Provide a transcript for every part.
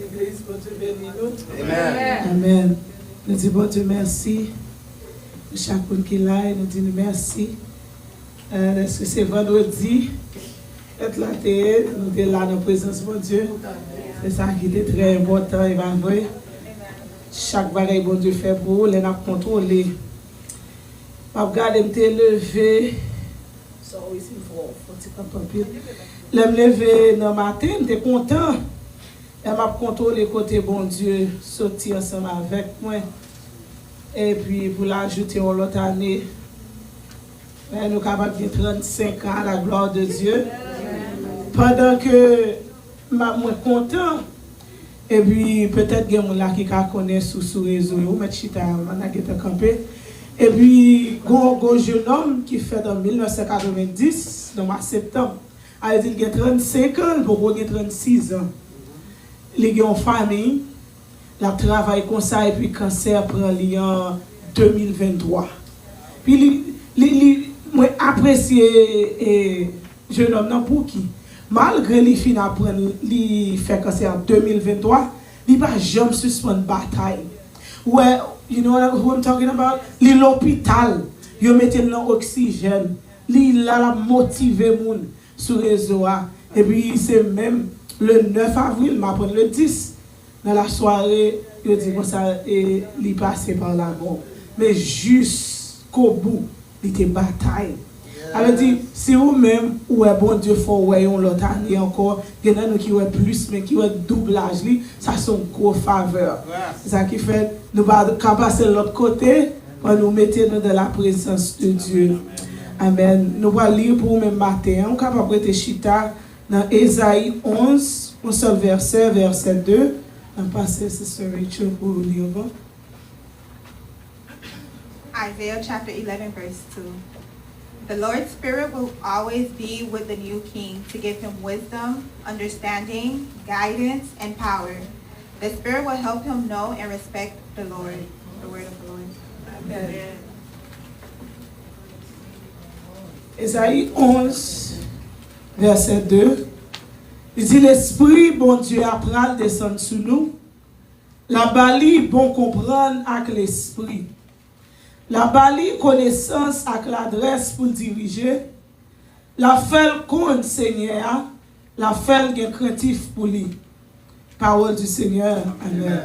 Église, bon Dieu bénisse nous. Amen. Amen. Nous disons bon Dieu merci. Chacun qui est là, nous disons merci. Est-ce que c'est vendredi? Être là, nous sommes là dans la présence de Dieu. C'est ça qui est très important et vrai. Chaque bagaille bon Dieu fait pour vous, les n'a contrôlé. Je regarde, je me levé. Sorry, c'est faut je me levé dans le matin, je suis content. Je m'a contrôlé côté bon Dieu, sortir ensemble avec moi. Et puis pour l'ajouter en l'autre année, nous sommes capables de 35 ans à la gloire de Dieu. Pendant que je suis content, et puis peut-être qu'il y a des gens qui connaissent sur le réseau, mais chita, on a campé. Et puis, il y a un jeune homme qui fait en 1990, dans le mois de septembre, il a 35 ans, pour 36 ans. Il a une famille, il travaille comme ça, et puis le cancer prend lui en 2023. Puis, moi, apprécié le jeune homme pour qui? Malgré les fins d'apprendre, il fait cancer en 2023, il n'a jamais suspendu la bataille. Ouais, you know what I'm talking about? L'hôpital, il met l'oxygène, il a motivé les gens sur le réseau. Et puis, c'est même le 9 avril, m'apprend le 10, dans la soirée, il dit comme ça, et il passe par la mort. Mais jusqu'au bout, il était bataille. Alors dit, si vous-même, ou est bon Dieu, faut ouais l'autre année encore, il y en a qui ont plus, mais qui ont doublage, ça sont gros faveurs. C'est ça qui fait, nous allons passer de l'autre côté, pour nous mettre dans la présence de Dieu. Amen. Nous allons lire pour même matin, on est capable de chita dans Ésaïe 11, un seul verset, verset 2. On passe Sister Rachel pour lire. Isaiah chapter 11, verse 2. The Lord's Spirit will always be with the new king to give him wisdom, understanding, guidance, and power. The Spirit will help him know and respect the Lord. The word of the Lord. Amen. Ésaïe 11, verset 2. Il dit, l'Esprit, bon Dieu, apprend descendre sur nous. La bali, bon comprendre avec l'Esprit. La bali connaissance avec l'adresse pour diriger, la fait compte Seigneur, la fait gain craintif pour lui. Parole du Seigneur. Amen.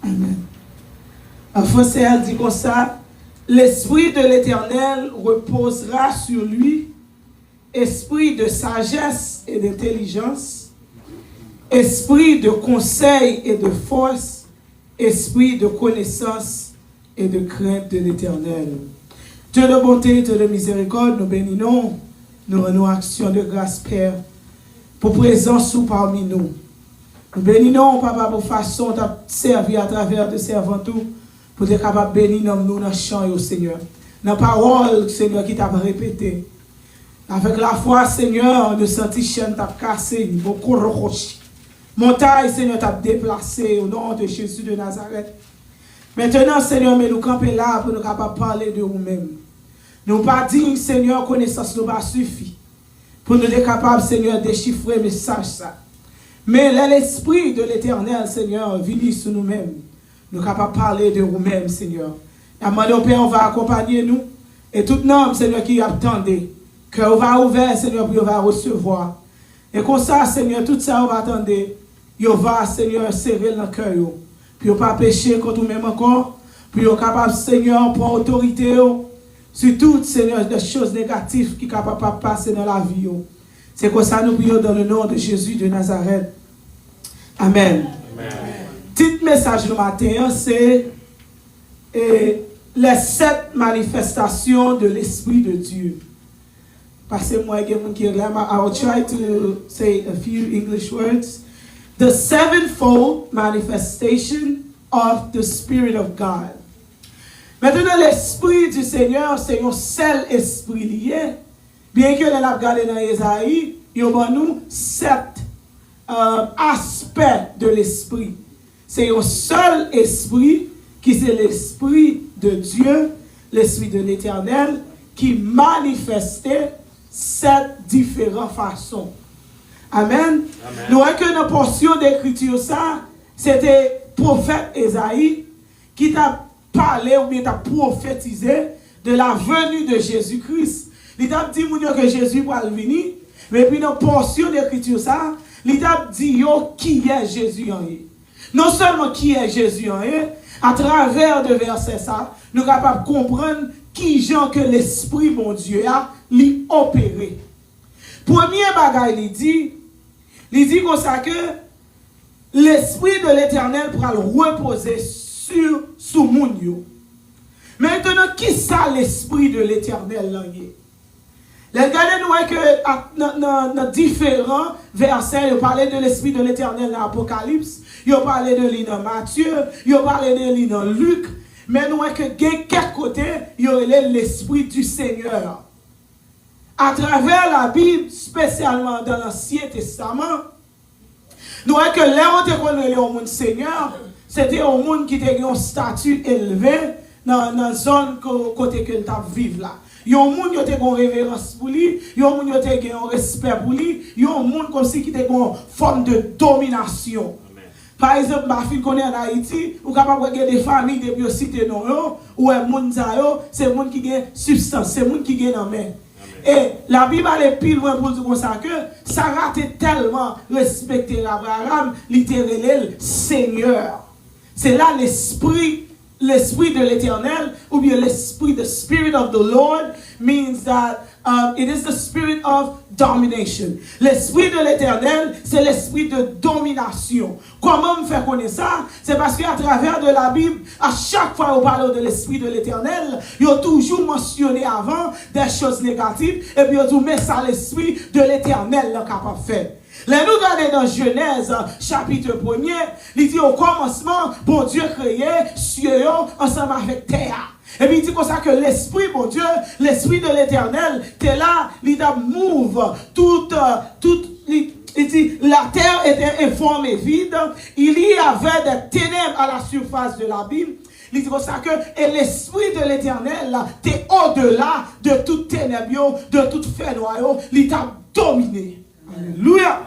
Amen. En français, elle dit comme ça, l'Esprit de l'Éternel reposera sur lui. Esprit de sagesse et d'intelligence, esprit de conseil et de force, esprit de connaissance et de crainte de l'Éternel. Dieu de bonté, Dieu de miséricorde, nous bénissons, nous rendons action de grâce, Père, pour présence ou parmi nous. Nous bénissons, Papa, pour façon de servir à travers de servants pour être capable de bénir nous dans le champ, au Seigneur. Dans la parole, Seigneur, qui t'a répété. Avec la foi, Seigneur, nous sentons chaîne t'a cassé, beaucoup roche. Montagne, Seigneur, t'a déplacé au nom de Jésus de Nazareth. Maintenant, Seigneur, mais nous camper là pour nous capables parler de nous-mêmes. Nous pas dire, Seigneur, connaissance nous pas suffit. Pour nous être capables, Seigneur, déchiffrer le message ça. Mais l'Esprit de l'Éternel, Seigneur, vient sur nous-mêmes. Nous capables de parler de nous-mêmes, Seigneur. Et mon Père, on va accompagner nous. Et tout homme, Seigneur, qui attendait. Que on va ouvrir, Seigneur, puis on va recevoir. Et comme ça, Seigneur, tout ça, on va attendre. On va, Seigneur, serrer le cœur. Puis on ne va pas pécher contre nous-mêmes encore. Puis on est capable, Seigneur, pour autorité. Sur toutes, Seigneur, des choses négatives qui ne sont pas de passer dans la vie. C'est comme ça, nous prions dans le nom de Jésus de Nazareth. Amen. Petit message le matin, c'est les 7 manifestations de l'Esprit de Dieu. Passez-moi, I'll try to say a few English words. The sevenfold manifestation of the Spirit of God. Maintenant, l'Esprit du Seigneur, c'est un seul esprit lié. Bien que nous l'avons regardé dans Ésaïe, il y a nous 7 aspects de l'Esprit. C'est un seul esprit qui c'est l'Esprit de Dieu, l'Esprit de l'Éternel, qui manifestait cette différentes façons. Amen. Nous voyons que dans portion d'écriture ça, c'était prophète Ésaïe qui t'a parlé ou bien t'a prophétisé de la venue de Jésus-Christ. Il t'a dit que Jésus va venir, mais puis dans portion d'écriture ça, il t'a dit qui est Jésus en est. Non seulement qui est Jésus en est, à travers de versets ça, nous sommes capables de comprendre qui gens que l'Esprit mon Dieu a lui opéré. Premier bagage il dit comme ça que l'Esprit de l'Éternel pourra le reposer sur moun yo. Maintenant, qui ça l'Esprit de l'Éternel là? Regardez nous que dans différents versets, il parlait de l'Esprit de l'Éternel dans l'Apocalypse, il parlait de lui dans Matthieu, il parlait de lui dans Luc, mais nous voyons que quelques côtés, il y a l'Esprit du Seigneur. À travers la Bible, spécialement dans l'Ancien Testament, nous voyons que les gens qui ont Seigneur, c'était un monde qui était un statut élevé dans la zone côté que tu vivre là. Il y a un monde qui a une révérence pour lui, il y a un monde qui a un respect pour lui, il y a un monde comme si qui a une forme de domination. Par exemple, ma fille connaît en Haïti, ou capable de regarder des familles depuis au cité non ou un monde c'est monde qui a substance, c'est monde qui a dans main. Et la Bible est plus loin pour dire comme ça que ça rate tellement respecter Abraham, littéralement Seigneur. C'est là l'esprit de l'Éternel, ou bien l'esprit, the Spirit of the Lord means that it is the spirit of domination. L'esprit de l'Éternel, c'est l'esprit de domination. Comment me faire connaître ça? C'est parce qu'à travers de la Bible, à chaque fois qu'on parle de l'esprit de l'Éternel, il y a toujours mentionné avant des choses négatives, et puis il y a toujours mis ça l'esprit de l'Éternel capable de faire. Là, nous regardons dans Genèse, chapitre 1er, il dit au commencement, bon Dieu créait cieux ensemble avec terre. Et puis il dit comme ça que l'esprit, mon Dieu, l'esprit de l'Éternel, t'es là, il move il dit, la terre était informe et vide, il y avait des ténèbres à la surface de l'abîme. Il dit comme ça que et l'esprit de l'Éternel, t'es au-delà de toute ténèbres, de toute fait noyau, il t'a dominé. Alléluia.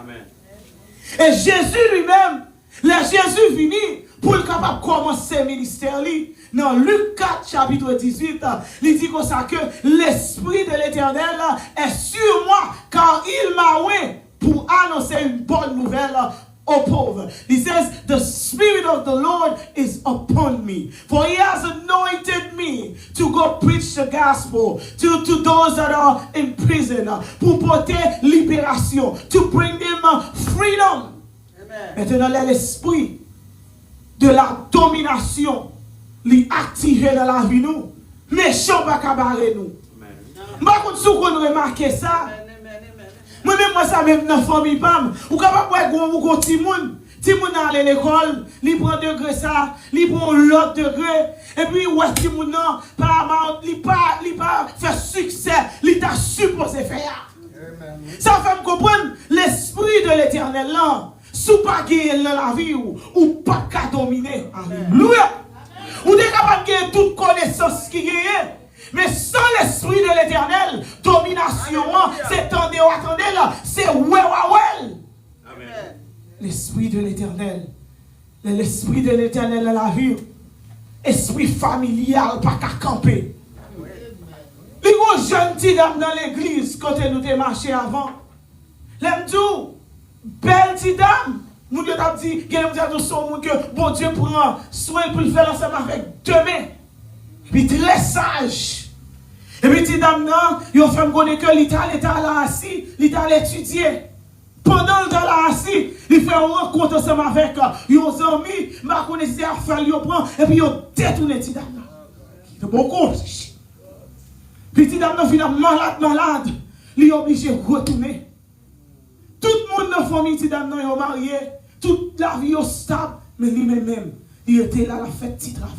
Et Jésus lui-même, Jésus venu pour le capable de commencer le ministère. Dans Luc 4, chapitre 18, il dit comme ça que l'Esprit de l'Éternel est sur moi, car il m'a oint pour annoncer une bonne nouvelle aux pauvres. He says, the Spirit of the Lord is upon me, for he has anointed me to go preach the gospel to those that are in prison, pour porter libération, to bring them freedom. Amen. Maintenant, l'esprit de la domination l'activer dans la vie nous, méchant pas cabaret nous. Par contre, si vous remarquez ça, moi-même, moi, ça même dans la famille, ou capable de voir Timoun à l'école, il prend degré ça, il prend l'autre degré, et puis, ouais, Timoun, apparemment, il pas fait succès, il t'a supposé faire. Ça fait me comprendre l'esprit de l'Éternel là, sous pas gagner dans la vie, ou pas qu'à dominer. Alléluia. Ou t'es capable de gagner toute connaissance qui gagne. Mais sans l'esprit de l'Éternel, domination, c'est attendez là, c'est ouais. L'esprit de l'Éternel, l'esprit de l'Éternel dans la vie, esprit familial, pas qu'à camper. Les gros jeunes petits dames dans l'église, quand nous t'es marché avant, l'aime tout, belle petite dame. Nous t'avons dit, que bon Dieu prend soin pour le faire ensemble avec deux mains. Et puis très sage. Et puis, petite dame, il a fait me connaître que l'État là assis, l'État l'étudier. Pendant le temps là assis, il fait une rencontre ensemble avec les amis, ma connaissance à faire, il prend, et puis il détourne petite dame. C'est bon compte. Petite dame, il est malade, il est obligé de retourner. Tout le monde dans la famille, petite dame, il est marié, toute la vie est stable, mais lui-même, il était là, il a fait petit travail.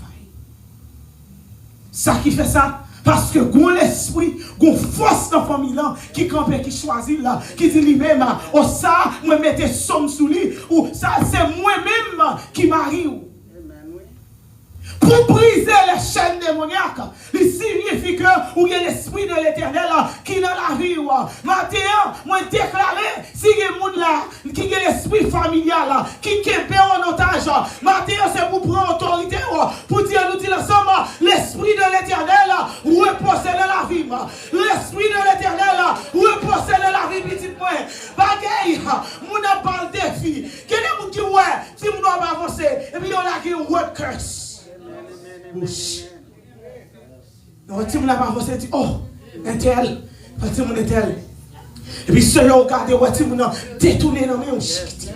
Ça qui fait ça, parce que l'esprit, force dans la famille là, qui campe, qui choisit là, qui dit lui-même, oh ça, moi mettez somme sous lui, ou ça c'est moi-même qui marie. pour briser les chaînes démoniaques. Il signifie que vous avez l'esprit de l'Éternel qui est dans la vie. Maintenant, moi déclaré, si il y a des gens là, qui a l'esprit familial, qui est en otage, maintenant c'est pour prendre autorité, pour dire, nous disons ensemble, l'esprit de l'Éternel repose dans la vie. L'esprit de l'Éternel repose dans la vie, petite moi. Bagaille, mon parle défi. Quel est le monde qui ouais, si on doit avancer, et puis on a qui word curse. Bouche. Donc, si on n'a pas avancé, dit, oh, un tel, si on est tel. Et puis, ceux-là, regardez, si on a détourné dans mes chiquitis. Et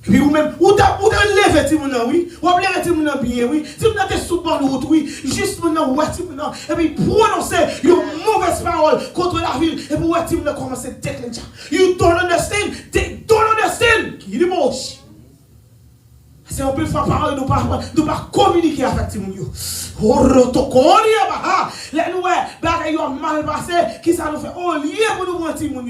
puis, ou même, ou t'as levé, si on a, oui, ou t'as levé, si on a bien, oui, si on a des sous-bonnes routes, oui, juste pour nous, si on a, et puis, prononcer une mauvaise parole contre la ville, et puis, si on a commencé à déclencher. You don't understand, they don't understand. Qui est moche. C'est un peu de parole, de ne pas communiquer avec les gens. Les bagailles ont mal passé, qui ça nous fait un lien pour nous rentrer pour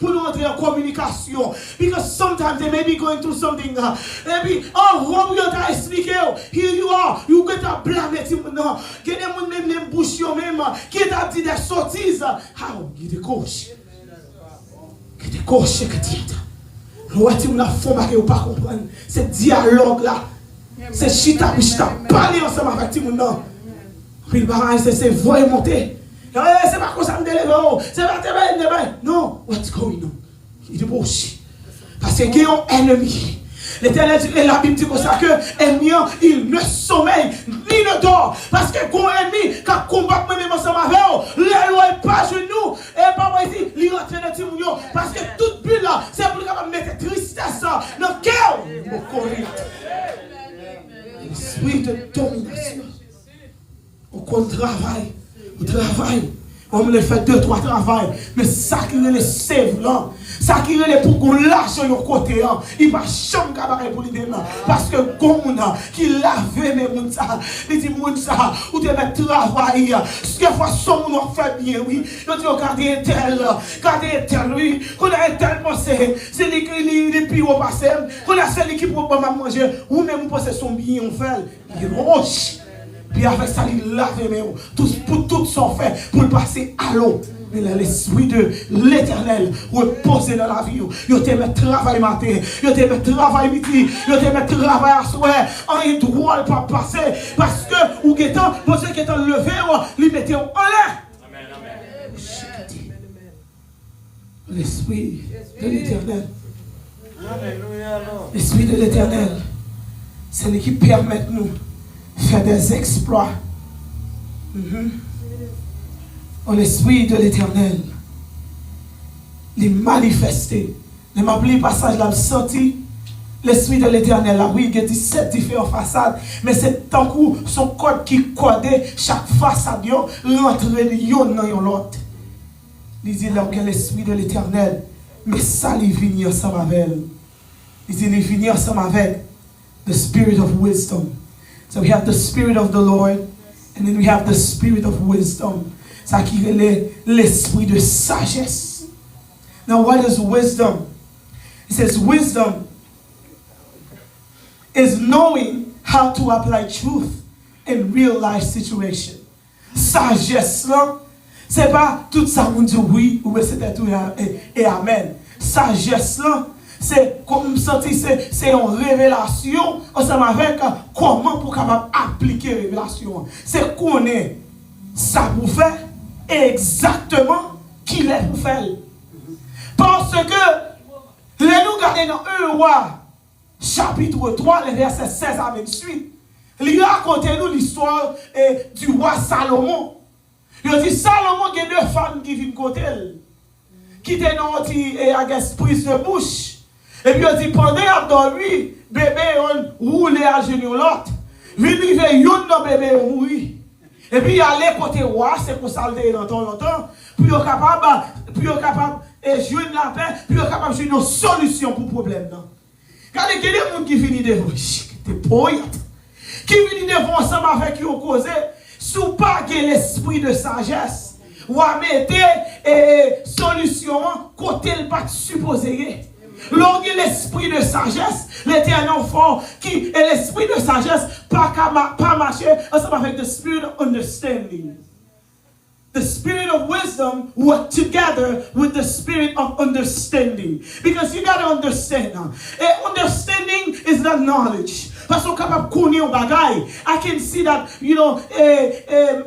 nous entrer en communication. Because sometimes they may be going through something. Maybe, oh, what you try to expliquer, here you are, you get a blâme les gens. Qui est même les bouches même, qui est à dire des sottises. How? Qui est gauche. Qui est gauche, qui est l'outil on a formé que pas comprendre c'est dialogue là c'est chita parler ensemble avec tout le monde puis le barrage c'est voyer monter c'est pas comme ça me délever c'est pas non what's going on il est bullshit parce que il y a un ennemi. L'Éternel dit, et la Bible dit comme ça que ennemi, il ne sommeille ni ne dort. Parce que quand ennemi, quand combat même ensemble avec eux, les lois pas genoux, et pas moi ici, il rentre dans le timounion. Parce que toute bulle là, c'est pour mettre tristesse dans le cœur. L'esprit de domination. On travaille. On travaille. On me fait 2-3 travail. Mais ça qui est le sève là. Ça qui est pour qu'on lâche sur le côté, il va jamais cabaret pour l'idée. Parce que comme qui lave mes gens, il dit ça, ou te mettre travail. Ce que façon on fait bien, oui. Il dit regardez tel, oui. Qu'on a tel pensé, c'est les plus au passé. Qu'on a celle qui pour manger, ou même vous pensez son bien, on fait. Il roche. Puis avec ça, il lave mes mains. Pour tout sont fait pour le passer à l'eau. Mais l'esprit de l'Éternel repose dans la vie. Yo te met travail matin, yo te met travail midi, yo te met travail à soir. En droit pas passer parce que ou qu'étant, monsieur qui est levé, lui mettez en l'air. Amen, amen. L'esprit de l'Éternel. L'esprit de l'Éternel, c'est lui qui permet nous faire des exploits. L'esprit de l'Éternel, les manifesté. Je m'appelle passage là, senti l'esprit de l'Éternel. Là, oui, il y a 17 différentes façades, mais c'est tant que son code qui code chaque façade, rentre dans l'autre. Il dit là, que l'esprit de l'Éternel, mais ça, il vient ensemble avec elle. Il dit, il vient ensemble avec the spirit of wisdom. So we have the spirit of the Lord, and then we have the spirit of wisdom. Ça qui est l'esprit de sagesse. Now, what is wisdom? It says wisdom is knowing how to apply truth in real life situation. Sagesse là, c'est pas tout ça on dit oui ou c'est tout et amen. Sagesse là, c'est comme c'est une révélation ensemble avec comment pour capable appliquer révélation. C'est connaître ça pour faire exactement qui est pour faire. Parce que les nous regardons dans 1 Roi chapitre 3 le verset 16 à 28. Il raconte nous l'histoire du roi Salomon. Il dit Salomon il y a 2 femmes qui viennent côté qui étaient dans une prise de bouche. Et puis il dit pendant qu'il dormi, bébé on roulé à genoux l'autre. Il dit yon dans bébé mourir. Et puis il allait côté roi, c'est pour ça le longtemps, puis il est capable de jouer la paix, puis il est capable de jouer une solution pour le problème. Regardez, il y a des gens qui viennent de vous, qui viennent de vous ensemble avec qui on cause, si vous n'avez pas l'esprit de sagesse, vous mettez solution côté le pas supposé. Lorsque l'esprit de sagesse, l'éternel fort, qui est l'esprit de sagesse, pas marcher ensemble avec the spirit of understanding. The spirit of wisdom work together with the spirit of understanding. Because you got to understand. Understanding is not knowledge. Parce qu'on est capable de connaître un bagay. I can see that,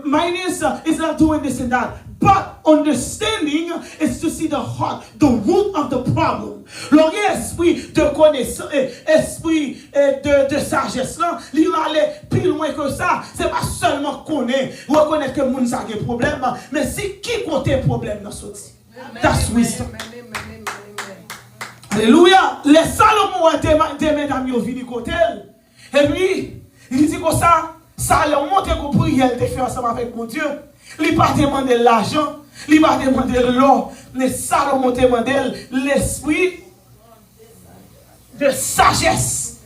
my niece is not doing this and that. But understanding is to see the heart, the root of the problem. L'esprit de connaissance, esprit de sagesse, il va aller plus loin que ça. C'est pas seulement reconnaître que moun sa a un problème, mais c'est qui compte le problème dans ce sorti. That's wisdom. Alléluia. Les Salomon des mesdames yo vini côté. Et puis, il dit comme ça leur montre qu'on prière de faire ensemble avec mon Dieu. Il n'a pas demandé l'argent, il n'a pas demandé l'or, mais Salomon demandé l'esprit de sagesse.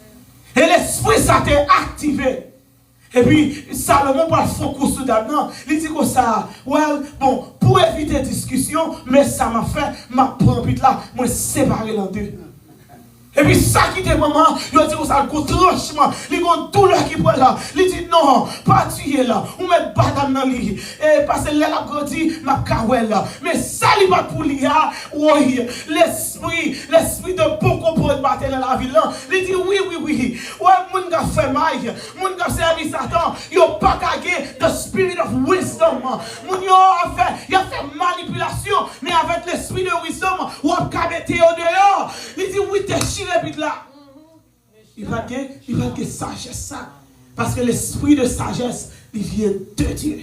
Et l'esprit ça t'est activé. Et puis Salomon va focus sur là-dedans. Il dit comme ça, bon, pour éviter discussion, mais ça m'a fait, ma prendre là, moi séparer en deux. Et puis ça qui était maman, il a dit que ça le tranchement, il y a une douleur qui prend là. Il dit non, pas tuer là, ou mettre badam dans lui. Et parce que là, la grandi, ma kawel là. Mais ça, il va pour lui, oui, l'esprit de beaucoup pour battre dans la ville là. Il dit oui. Ouais, moun ga fait maille, moun ga servi Satan, il a pas gagné the spirit of wisdom. Moun il a fait manipulation, mais avec l'esprit de wisdom, ou a kabete au dehors. Il dit oui, t'es là. Il va que sagesse ça. Parce que l'esprit de sagesse, il vient de Dieu.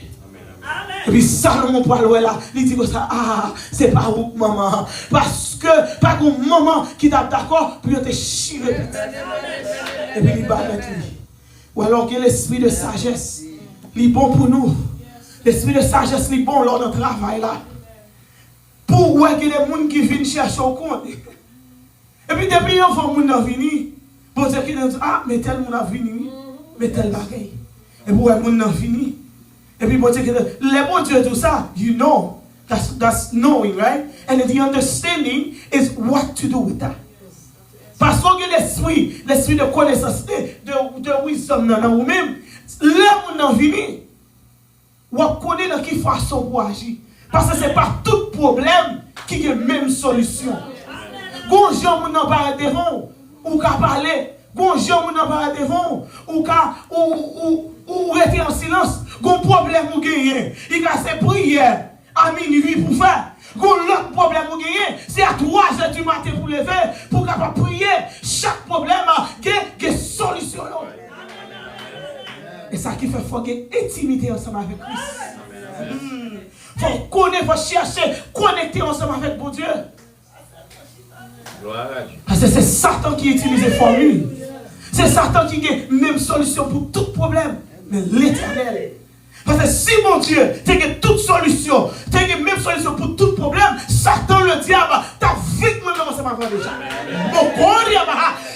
Amen. Et puis Salomon parle là, il dit que ça, c'est pas vous, maman. Parce que, pas une maman qui t'a d'accord pour te chirer. Et puis il va avec lui. Ou alors que l'esprit de sagesse, il est bon pour nous. L'esprit de sagesse, il est bon lors de travail là. Pour ouais que les gens qui viennent chercher au compte. Et puis depuis un fois moun a vini, bon Dieu qui dit mais tel moun a vini, mais tel bagay. Et puis moun a vini. Et puis bon Dieu qui dit les bon Dieu tout ça, you know, that's knowing, right? And the understanding is what to do with that. Parce que l'esprit de connaissance, de wisdom dans vous-même, les moun a vini, ou connaît dans quelle façon pour agir. Parce que c'est pas tout problème qui a la même solution. Gonjon moun nan pa devant ou ka parler, gonjon moun nan pa devant ou rester en silence, gon problème ou gagner, il ka se prière à minuit pour faire. Gon l'autre problème ou gagner, c'est à 3h du matin pour lever pour capable prier. Chaque problème a une solution. Et ça qui fait faut que intimité ensemble avec Christ. Faut connaître, faut chercher, connecter ensemble avec mon Dieu. Parce que c'est Satan qui utilise les formules. C'est Satan qui a la même solution pour tout problème. Mais l'Éternel. Parce que si mon Dieu, tu as toute solution, tu as la même solution pour tout problème, Satan, le diable, tu as vite commencé à faire déjà.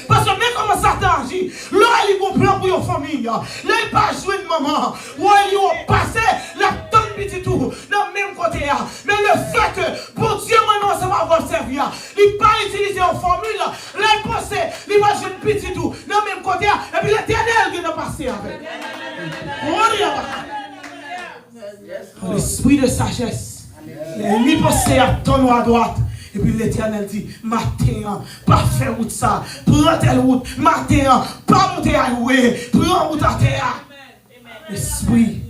Parce que même comment Satan agit, là il a un plan pour une famille. Là il pas jouer de maman. Là il a passé la tonne petit tout dans le même côté. Mais le fait que bon Dieu maintenant ça va avoir servi. Il n'a pas utilisé une formule. Là il pense il va jouer de petit tout dans le même côté. Et puis l'Éternel qui a passé avec. L'esprit de sagesse. Il pense à ton à droite. Et puis l'Éternel dit, matin, pas faire route ça, prends telle route, matin, pas monter à louer, prends route à terre. L'esprit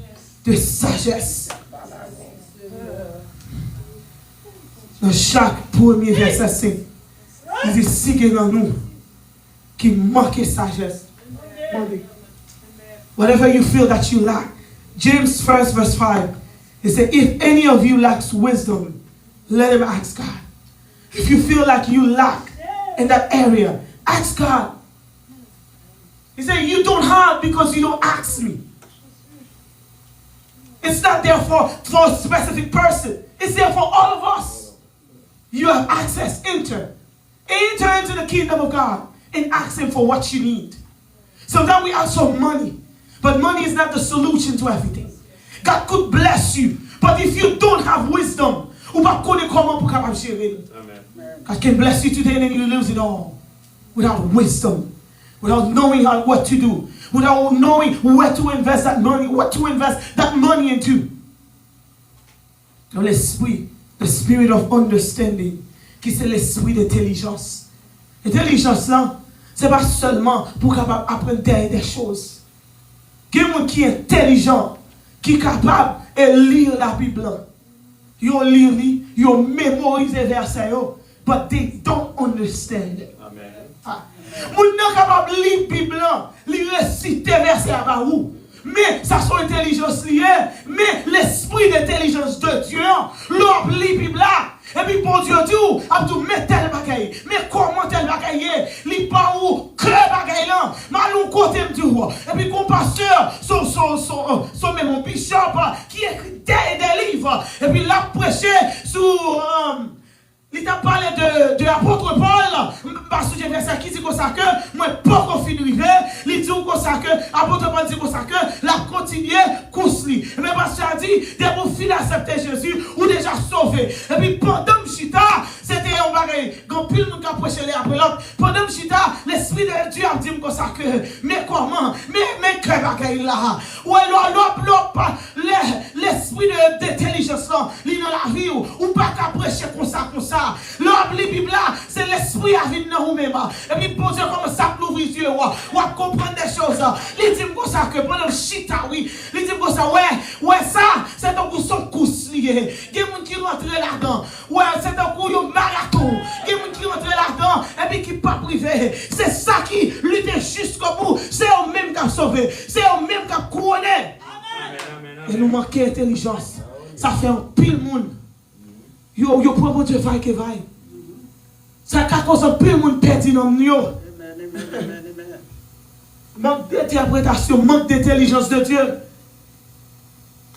de sagesse. Dans chaque premier verset, il dit, si que dans nous, qui manque sagesse. Whatever you feel that you lack. James 1 verse 5, he said, if any of you lacks wisdom, let him ask God. If you feel like you lack in that area, ask God. He said, you don't have because you don't ask me. It's not there for a specific person. It's there for all of us. You have access. Enter into the kingdom of God and ask him for what you need. Sometimes we ask for money, but money is not the solution to everything. God could bless you, but if you don't have wisdom, Ou pas connaître comment pour capable gérer. God can bless you today and then you lose it all. Without wisdom. Without knowing what to do. Without knowing where to invest that money. What to invest that money into. Dans l'esprit, the spirit of understanding. Qui c'est l'esprit d'intelligence. L'intelligence là, c'est pas seulement pour capable apprendre des choses. Quelqu'un qui est intelligent, qui est capable de lire la Bible. You lire, you memorize les versets, but they don't understand it. Amen. Moun nan capable de lire la Bible, li réciter versets à vous. Mais ça son intelligence liée, mais l'esprit d'intelligence de Dieu, l'homme lit la Bible. Et puis bon Dieu dit, a tout mettre tel bagaille, mais comment tel bagaille, li pas où cœur bagaille là, malou côté me dit. Et puis qu'on pasteur, son même mon bishop qui écrit des livres, et puis l'a prêché sur il t'a parlé de l'apôtre Paul, parce que j'ai fait ça qui dit comme ça que moi pas qu'on finit arriver, il dit comme ça que l'apôtre Paul dit comme ça que la continuer course li. Mais parce qu'il a dit dès que vous finissez d'accepter Jésus ou déjà sauvé. Et puis pendant que chita, c'était un bagage, quand pile nous qui prêché les après l'autre. Pendant que chita, l'esprit de Dieu a dit comme ça que mais comment, mais que bagage là. Ou alors l'esprit d'intelligence là, il dans la vie ou pas qu'à prêcher comme ça. L'homme, la Bible, c'est l'esprit à venir dans vous-même. Et puis, pour Dieu, comme ça, nous les yeux, ou à comprendre des choses. Il dit comme ça que pendant le chita, oui. Il dit comme ça, ouais, ça, c'est un coup son course lié. Il y a des gens qui rentrent là-dedans. Ouais, c'est un coup de marathon. Il y a des gens qui rentrent là-dedans, et puis qui ne pas privé. C'est ça qui lutte jusqu'au bout. C'est eux-mêmes qui ont sauvé. C'est eux-mêmes qui ont couronné. Et nous manquons d'intelligence. Ça fait un pile monde. Yo prend Dieu vaille que vaille. Ça cause un peu monde perdu dans nous. Manque d'interprétation, manque d'intelligence de Dieu.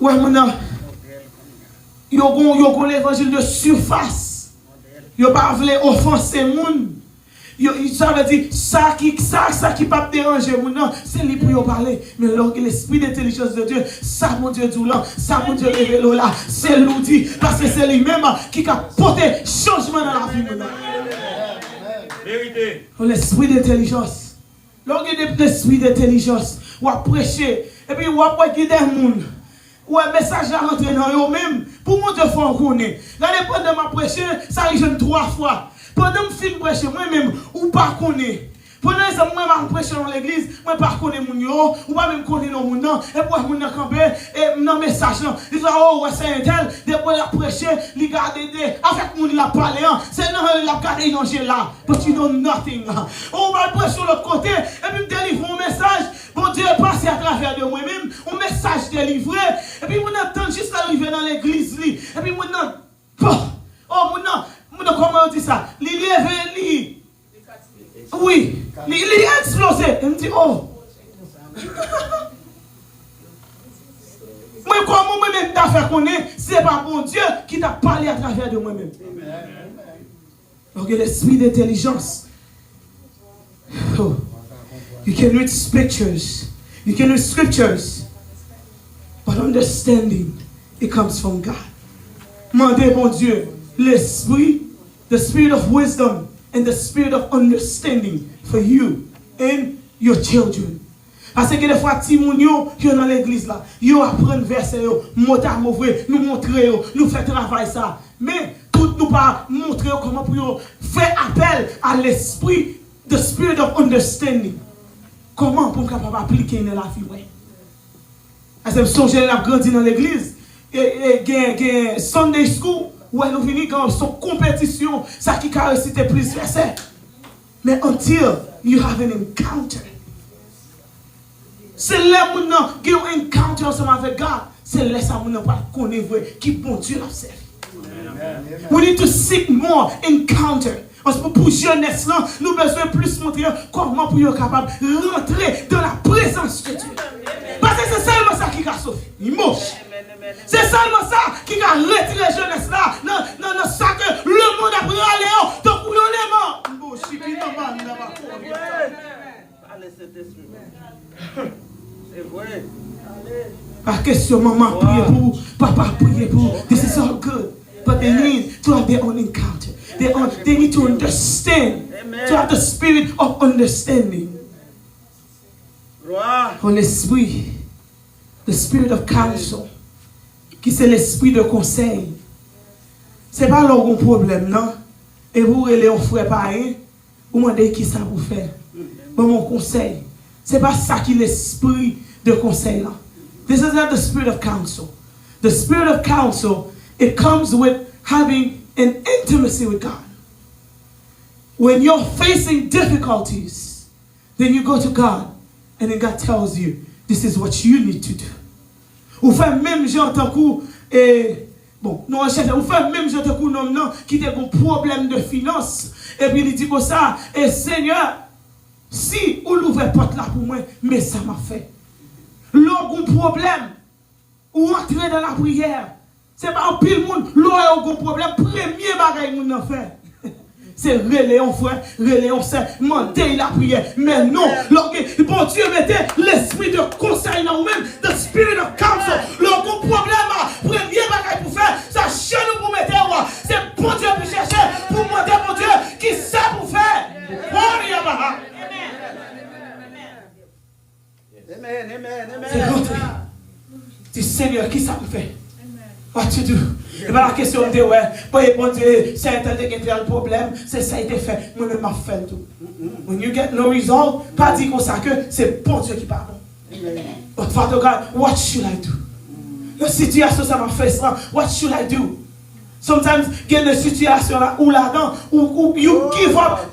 Ouais maintenant. Yo l'évangile de surface. Yo pas voulu offenser monde. Ça veut dire ça qui pas déranger mon c'est lui pour parler mais l'esprit d'intelligence de Dieu ça mon Dieu dit là ça mon Dieu révèle là c'est l'outil parce que c'est lui-même qui a porté changement dans la vie mon vérité l'esprit d'intelligence l'esprit d'intelligence ou à prêcher et puis ou à guider le monde ou un message à rentrer dans eux-mêmes pour mon Dieu faut connaître regardez pendant ma prêcher ça arrive 3 fois. Pendant que je filme prêcher, moi-même, ou pas connaître. Pendant que je prêche dans l'église, moi pas connaître mon yo, ou pas même connaître mon nom, et pour mon camper, et dans message, il dit, oh, ouais, c'est un tel, depuis la prêcher, il garde avec mon la parler, c'est non, il a gardé une là, but you know nothing. On va prêcher sur l'autre côté, et puis me délivrer un message, bon Dieu est passé à travers de moi-même, un message délivré, et puis mon attend juste arriver dans l'église, et puis mon oh, mon comment on dit ça? Il lève, oui, il est explosé. Il me dit, oh. Moi, comment moi-même t'as fait connaître, c'est pas mon Dieu qui t'a parlé à travers de moi-même. Donc, l'esprit d'intelligence. Oh. You can read scriptures. You can read scriptures. But understanding, it comes from God. Mandez, mon Dieu, l'esprit, the spirit of wisdom and the spirit of understanding for you and your children. Parce que des fois, Timoun yo dans l'église là, yo apprennent verset yo, mot à mauvais, nous montrer nous faire travail ça. Mais tout nous pas montrer comment pour faire appel à l'esprit, the spirit of understanding. Comment pour capable appliquer dans la vie ouais. Parce que songer la grandi dans l'église et Sunday school où nous venons quand son compétition, ça qui a récité plus versets. Mais until you have an encounter. C'est là où nous avons un encounter ensemble avec God. C'est là ça où nous pas connaître qui bon Dieu l'a servi. We need to seek more encounter. Pour jeunesse là, nous avons besoin plus montrer comment pour être capable de rentrer dans la présence de Dieu. Parce que c'est seulement ça qui a sauvé. Il moche. C'est seulement ça qui a retiré la jeunesse là. Dans ça que le monde a pris à Léon. Donc, nous l'aimons. C'est vrai. Pas question, maman prier pour, papa prier pour. This is all good. But but they need to have their own encounter. They need to understand, to have the spirit of understanding. L'esprit, the spirit of counsel, qui c'est l'esprit de conseil. C'est pas leur problème, non? Et vous, les frères pareil, vous demandez qui ça vous fait. Mais mon conseil, c'est pas ça qui est l'esprit de conseil là. This is not the spirit of counsel. The spirit of counsel, it comes with having an intimacy with God. When you're facing difficulties, then you go to God, and then God tells you, this is what you need to do. Ou fait même gens tant que bon, nous recherchons, ou fait même gens tant que non qui a un problème de finances, et puis il dit comme ça, et Seigneur, si ou l'ouvre porte là pour moi, mais ça m'a fait. L'on problème, ou entrer dans la prière, c'est pas un pile monde, l'on a un problème, premier bagage moun nan fait. C'est reléon frère, reléon sœur, monter la prière. Mais non, bon Dieu mettait l'esprit de conseil dans vous-même, the spirit of counsel. Le problème, premier bagage pour faire, ça chez nous pour mettre, c'est bon Dieu pour chercher, pour monter mon Dieu, qui ça pour faire. C'est bon Dieu. Dis Seigneur, qui ça pour faire? What to do? Et pas la question de ouais, bon Dieu, c'est un tel problème, c'est ça a été fait. Moi-même, m'a fait tout. When you get no result, pas dire comme ça que c'est bon Dieu qui parle. But Father God, what should I do? La situation, ça m'a fait ça. What should I do? Sometimes, il y a des situations là où là-dedans, où you give up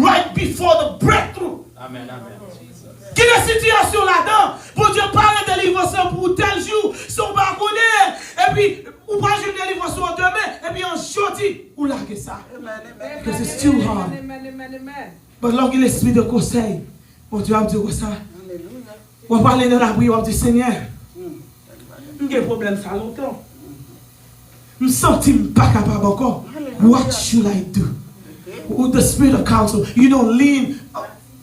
right before the breakthrough. Amen, amen. Qui est la situation là-dedans? Pour Dieu parle de délivrance pour tel jour, son baconnet, et puis, ou pas une délivrance demain, et puis en jeudi, ou larguer ça. Because it's too hard. Mais lorsqu'il est l'esprit de conseil, bon Dieu va me dire ça. On va parler de la prière, on va dire Seigneur, j'ai un problème ça longtemps. Je me sens pas capable encore. What should I do? With the spirit of counsel, you don't lean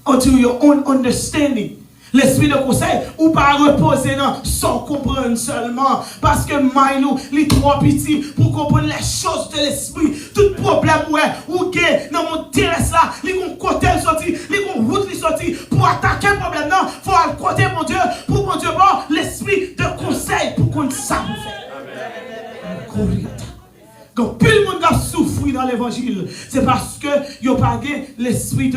onto your own understanding. L'esprit de conseil, ou pas reposer dans sans comprendre seulement. Parce que nous, les trop petits, pour comprendre les choses de l'esprit. Tout problème, ou que dans mon terrasse là, les côté sorti, les route sorti, pour attaquer le problème, non, il faut aller côté mon Dieu, pour mon Dieu, bon, l'esprit de conseil, pour qu'on sache faire. Quand plus le monde a souffert dans l'évangile, c'est parce que il n'y a pas l'esprit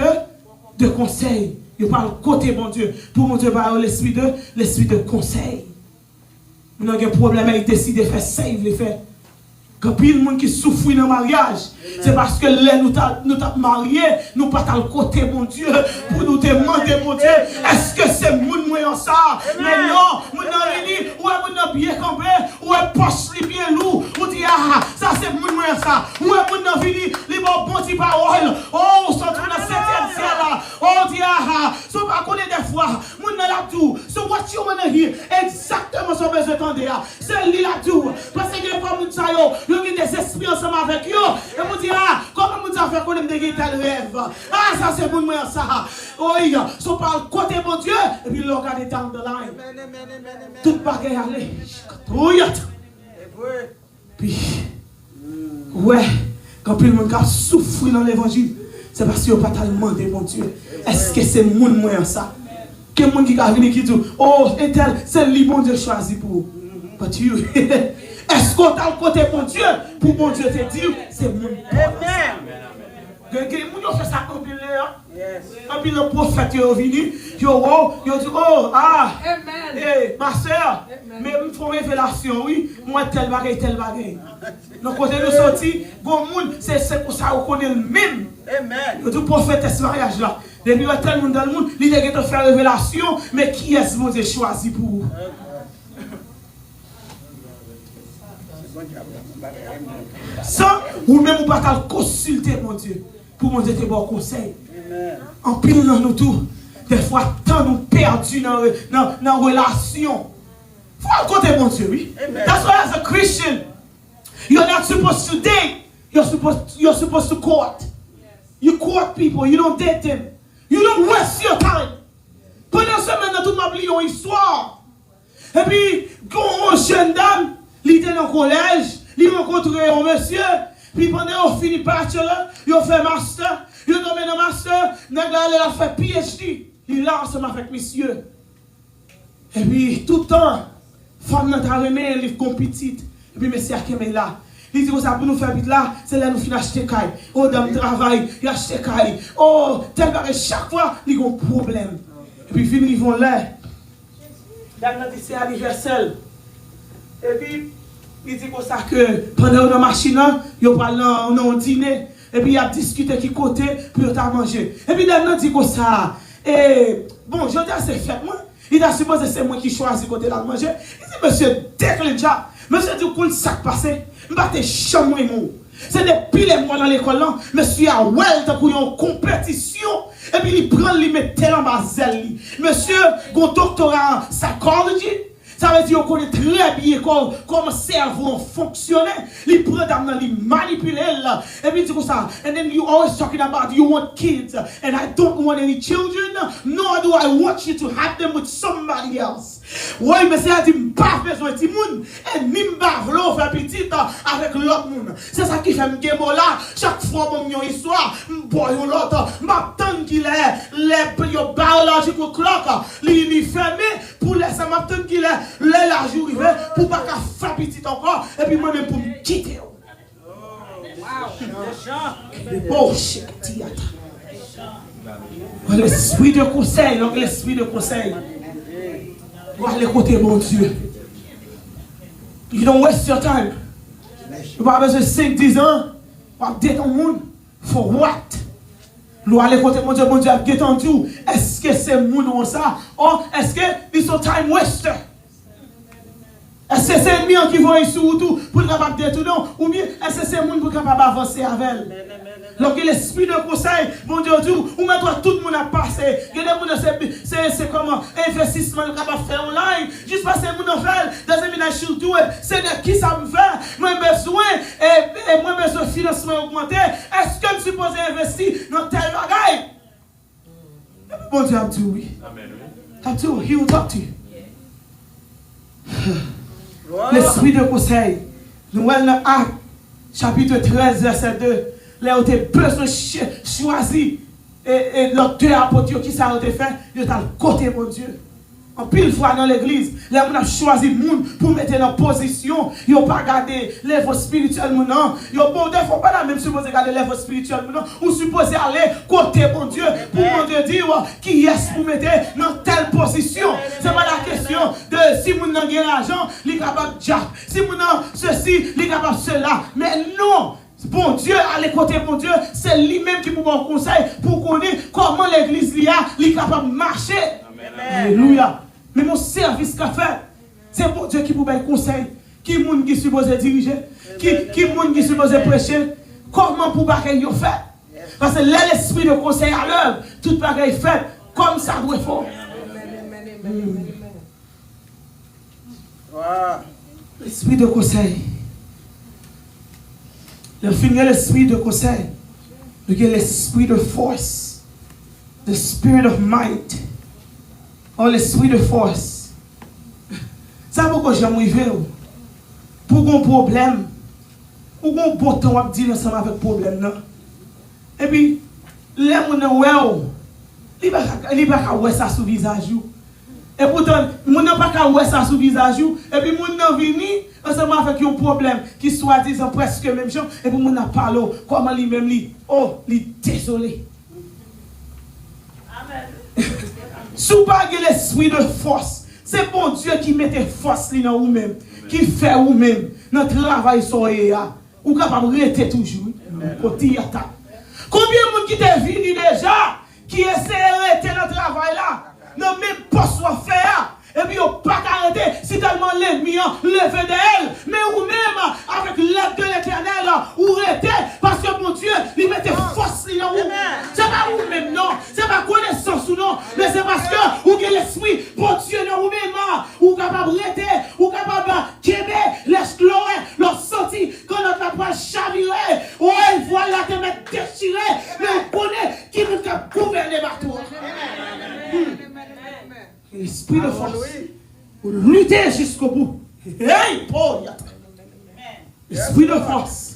de conseil. Il parle côté mon Dieu. Pour mon Dieu, parle l'esprit de conseil. Nous avons un problème avec décider de faire save les faits. Quand il y a des gens qui souffrent dans le mariage, c'est parce que là, nous sommes mariés, nous pas dans le côté mon Dieu, pour nous demander mon Dieu, est-ce que c'est mon moyen ça? Mais non, nous avons dit, ou est bien campé, ou est poche bien lourd, ou dit, ah, ça c'est mon moyen ça. Ou est nous avons dit, les bons petits paroles, oh, sont dans le 7e ciel là, oh, dit, ah, so pas connaître des fois, mon la tout, so what you want to hear, exactement ce que besoin d'entendre, c'est lui la tout, parce que les femmes, ça yo, il y a des esprits ensemble avec eux. Et vous dites, ah, comment vous avez fait qu'on aime des tel rêve? Ah, ça c'est bon, moi, ça. Oui, si on parle côté mon Dieu, et puis le regarde down the line. Tout bagaille aller. Oui, puis, ouais, quand plus le monde a souffert dans l'évangile, c'est parce qu'il n'y a pas tellement demandé, mon Dieu. Est-ce que c'est mon moyen ça? Quel monde qui a venu qui dit, oh, et tel, c'est lui, mon Dieu, choisi pour vous. But you. Est-ce qu'on a le côté mon Dieu pour mon Dieu te dire c'est mon Amen. Vous fait ça comme il est. Et puis le prophète est venu, il dit oh ah amen. Ma soeur, mais il faut révélation oui, moi tel bagaille. Donc quand nous sorti, bon monde c'est pour ça qu'on connaît le même. Amen. Le prophète est ce mariage là. Depuis tel monde dans le monde, il a faire révélation, mais qui est-ce que vous avez choisi pour vous? Ça, ou même ou pas consulter mon Dieu pour mon Dieu te bon conseil. En pile dans nous tout, des fois tant nous perdus dans la relation. Faut côté mon Dieu, oui. That's why as a Christian, you're not supposed to date. You're supposed to court. You court people, you don't date them. You don't waste your time. Pendant ce moment, tout m'a oublié une histoire. Et puis, quand une jeune dame, elle était dans le collège, Il rencontre un monsieur, puis pendant qu'on finit bachelor, il fait master, il tombé dans master, il a fait PhD. Il est là ensemble avec monsieur. Et puis tout le temps, femme n'a pas remis un livre comme petite. Et puis monsieur Akeme là. Il dit que ça pour nous faire vite là, c'est là nous finissons acheter caille. Oh, dans le travail, il achète caille. Oh, tel bagage, chaque fois, il y a un problème. Et puis, ils vont là. C'est anniversaire. Et puis, il dit comme ça que pendant la machine, il va dans un dîner. Et puis, il a discuté qui côté, puis il a mangé. Et puis, il dit comme ça. Et bon, je dis à c'est fait, moi. Il a supposé c'est moi qui choisis côté là manger. Il dit, monsieur, dès que le job, monsieur dit, qu'on sac passé. Je chambre c'est depuis les mois dans l'école là, monsieur a well pour une compétition et puis il prend il met tel en bas monsieur un doctorat en psychology, ça veut dire qu'on connaît très bien comment cerveau fonctionne, il prend d'amener il manipule et puis dit comme ça and then you always talking about you want kids and I don't want any children nor do I want you to have them with somebody else. Oui, mais c'est à dire pas besoin de monde et ni pas vouloir faire petit avec l'autre monde. C'est ça qui fait me gémo là. Chaque fois mon une histoire, boy l'autre, m'attend qu'il est les biological clock, il fermé pour laisser m'attend qu'il est la jour arrivé pour pas qu'à faire petit encore et puis moi même pour me quitter. Oh shit. L'esprit de conseil, donc l'esprit de conseil. Pour aller côté mon Dieu. You don't waste your time. Tu n'as pas besoin de 5-10 ans pour aider ton monde. For what? Nous aller côté mon Dieu, get on you. Est-ce que c'est monde ou ça? Ou est-ce que it's a time waster? Est-ce que c'est bien qui vont ici ou tout pour capable de tout non? Ou bien est-ce que c'est monde pour capable avancer avec elle? Donc l'esprit de conseil, bon Dieu, ou même toi tout le monde a passé. Il y a des gens c'est comment investissement capable faire online. Juste parce que mon faire, doesn't mean I should do it. C'est de qui ça me fait? Moi besoin et moi besoin financement augmenter. Est-ce que je suis supposé investir dans tel bagage? Bon Dieu a dit oui. Amen. A dit he will talk to you. L'esprit de conseil. Nous allons dans Actes chapitre 13 verset 2. Là où tu as besoin de choisir et l'autre deux apôtres qui ça a été fait, ils sont à côté de mon Dieu. En pile fois dans l'église, là on a choisi le monde pour mettre dans position, ils n'ont pas gardé l'œuvre spirituelle maintenant. Ils n'ont pas pas la même supposé garder l'œuvre spirituelle maintenant. Ou supposé aller côté mon Dieu pour mon Dieu dire qui est pour mettre dans telle position. C'est pas la question de si mon n'a pas l'argent, il est capable de jack. Si mon n'a ceci, il est capable de cela. Mais non. Bon Dieu, aller côté bon Dieu, c'est lui-même qui vous donne un conseil pour connaître comment l'église est capable de marcher. Alléluia. Mais mon service qu'a fait, c'est bon Dieu qui vous donne un conseil. Qui est qui supposé diriger? Qui est qui supposé prêcher? Comment pour bagaille yo fait? Parce que l'esprit de conseil à l'œuvre, toute bagaille fait comme ça doit faire. L'esprit de conseil. Le finir l'esprit de conseil, nous avons l'esprit de force, the spirit of might, or l'esprit de force. Ça pourquoi j'aime arriver pour un problème, ou un bon temps à dire ensemble avec problème là. Et puis les gens ouais, il va pas voir ça sous visage. Et pourtant, mon n'a pas qu'à voir ça sous visage et puis mon n'a vini ensemble avec un problème qui soit disant presque même chose et puis mon n'a parlé comment lui même lui désolé. Amen. Sous pas l'esprit de force, c'est bon Dieu qui mette force dans vous-même, qui fait vous-même notre travail soyez ou capable rester toujours. Combien de monde qui t'a vini déjà qui essaie de rester dans le travail là? Non, même pas soit faire. Et puis, on pas arrêter si tellement l'ennemi levé d'elle. Mais vous-même, avec l'aide de l'éternel, vous restez. Parce que mon Dieu, il mette force dans vous. C'est pas vous-même, non. C'est pas connaissance ou non. Mais c'est parce que vous avez l'esprit, bon Dieu, dans vous-même. Vous capable de rester. Vous capable de québer, l'explorer, le sentir. Quand notre approche chavirée, ouais, voilà, te mettre déchiré. Mais on connaît qui nous a gouverné partout. L'esprit de force pour lutter jusqu'au bout. Hey, Paul, Esprit de force.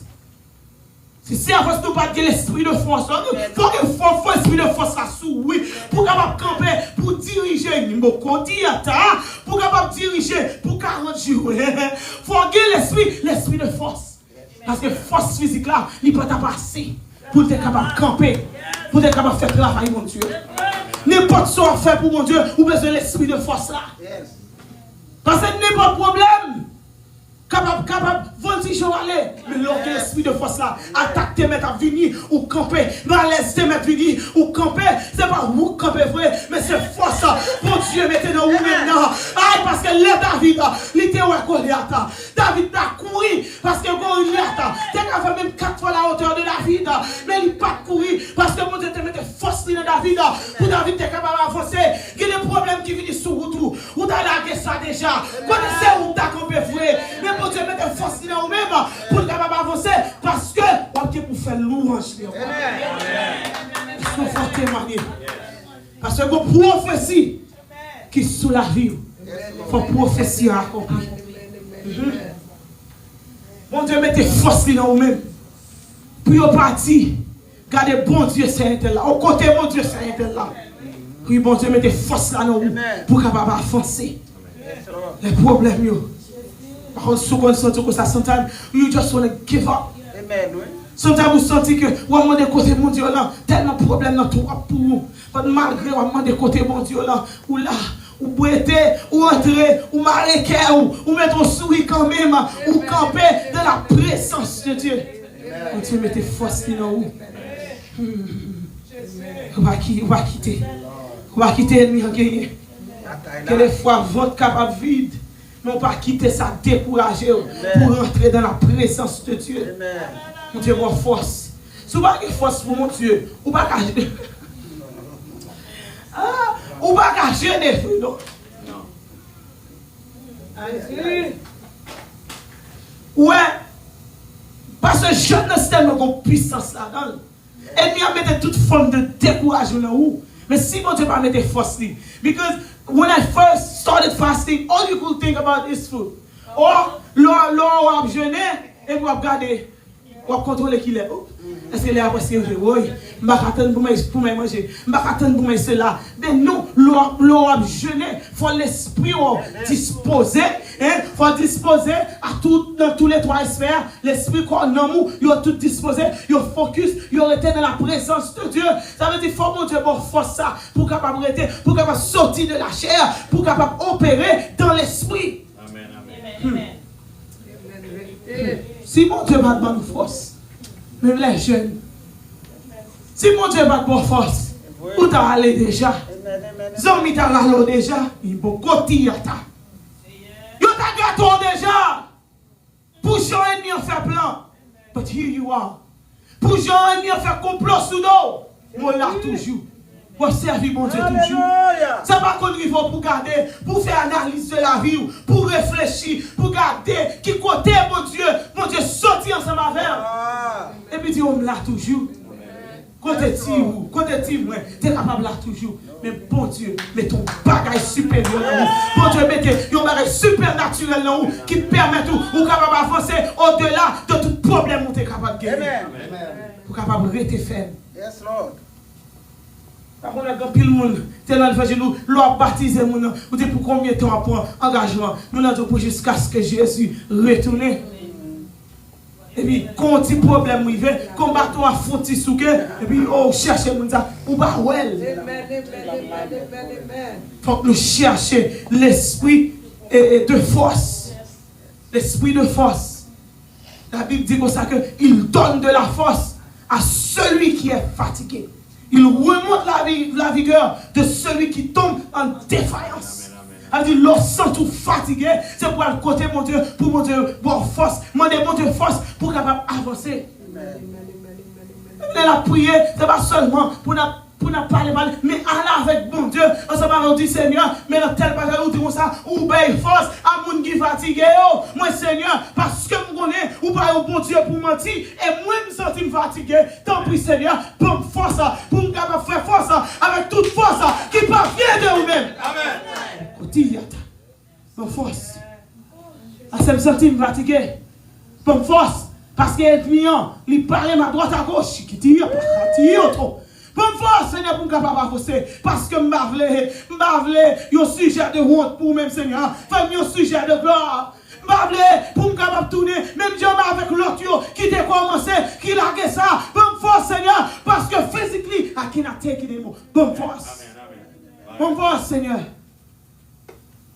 Si à force nous pas de l'esprit de force, il faut que faut esprit de force là sous oui pour capable camper, pour diriger Nimoko Diata, pour capable diriger pour 40 jours. Faut que l'esprit de force. Parce que force physique là, il peut pas passer pour être capable de camper, pour être capable de faire travail mon Dieu. N'importe ce qu'on fait pour mon Dieu, ou besoin de l'esprit de force là. Parce que n'importe problème capable voltiger aller mais lorsque l'esprit de force là attaque tes mettre à venir ou camper malaise tes mettre venir ou camper c'est pas vous camper vrai mais c'est force mon Dieu mettez dans vous maintenant parce que là David il était ouais Goliath David a couru parce que Goliath t'es fait même 4 fois la hauteur de David mais il pas courir parce que mon Dieu te mettait force dans David pour David t'es capable d'avancer il y a des problèmes qui viennent sur route ou t'as largué ça déjà connaissez où t'as campé vrai mais mon Dieu mettez force dans vous même pour capable avancer parce que on est pour faire louange parce que vous prophétie qui sous la vie faut prophétie accomplir. Mon Dieu mettez force dans vous même puis au parti gardez bon Dieu c'est là au côté mon Dieu c'est là puis bon Dieu mettez force là dans vous pour capable avancer les problèmes yo. Sometimes you just want to give up. Sometimes vous sentez que vous avez côté mon Dieu là, tellement de problèmes dans tout pour vous. Malgré vous avez côté mon Dieu là, ou là, ou boiter, ou entrer, ou marquer, ou mettre un sourire quand même, ou camper dans la présence de Dieu. Mon Dieu mettez force dans vous. On va quitter. On va quitter l'ennemi en gagner. Quelle fois votre capable vide. Non pas quitter ça décourager pour entrer dans la présence de Dieu. Mon Dieu, mon force. Si vous n'avez pas de force pour mon Dieu, vous n'avez pas de vous n'avez pas de gêner. Non. Ouais. Parce que je ne sais pas de puissance là-dedans. Et nous avons toute forme de découragement là où. Mais si mon Dieu ne met force, because when I first started fasting, all you could think about is food. Or, l'on a jeûné et vous regardez, vous contrôlez qui est. Est-ce que les après c'est oui, je vais attendre pour manger, je vais attendre pour manger cela. Mais non, l'on a jeûné, il faut l'esprit disposer, il faut disposer à dans tous les 3 sphères, l'esprit qu'on a nous, il faut tout disposer, il faut focus, il faut rester dans la présence de Dieu. Ça veut dire qu'il faut mon Dieu pour force ça, pour capable rester, pour capable sortir de la chair, pour capable opérer dans l'esprit. Amen. Si mon Dieu va donner force, même les jeunes, si mon Dieu va donner force, où t'as allé déjà? Zomi t'as allé déjà? Il faut côté ta. Yo t'as gâteau déjà. Pour Jean ennemi en faire plan. But here you are. Pour Jean ennemi en faire complot sous nous. Moi là toujours. Pour servir mon Dieu toujours. Ça va qu'on y va pour garder, pour faire analyse de la vie, pour réfléchir, pour garder qui côté mon Dieu sorti ensemble avec. Et puis on là toujours. Côté tu es capable là toujours. Mais bon Dieu, mets ton bagage supérieur dans nous. Bon Dieu, mettez un bagage supernaturel dans nous qui permet tout, ou capable d'avancer au-delà de tout problème où tu es capable de gagner. Pour capable de rester ferme. Yes, Lord. Par contre, il y a pile de monde, tellement de gens, l'on baptisé, vous dites pour combien de temps pour engagement, nous avons pour jusqu'à ce que Jésus retourne. Et puis, quand un petit problème arrive, combattons à fond de souke, et puis, oh, cherchez mon ça, ou pas, ouais. Il faut que nous cherchions l'esprit de force. L'esprit de force. La Bible dit comme ça qu'il donne de la force à celui qui est fatigué. Il remonte la vigueur de celui qui tombe en défaillance. Elle dit, lorsque tout fatigué, c'est pour le côté mon Dieu, pour mon Dieu, pour force, demander mon Dieu force pour capable avancer. La prière, ce n'est pas seulement pour ne parler mal, mais aller avec mon Dieu. Ensemble avec dit Seigneur, mais dans tel bagage, ou dit comme ça, ou ben force à mon qui fatigué. Moi Seigneur, parce que je connais, ou pas au bon Dieu pour mentir, et moi je me sens fatigué. Tant pis Seigneur, pour me force, pour me faire force, avec toute force qui parvient de vous-même. Amen. Côté, ma force. À ce me sentir fatigué. Bonne force. Parce que l'ennemi, il parle à droite à gauche, qui tire, trop. Bonne force, Seigneur, pour me capable avancer. Parce que m'bavle, un sujet de honte pour même Seigneur. Fais un sujet de gloire. M'bavle, pour me capable tourner, même Dieu avec l'autre qui t'a commencé, qui l'a fait ça. Bonne force, Seigneur, parce que physically, I cannot take it anymore. Bonne force. Bonne force, Seigneur.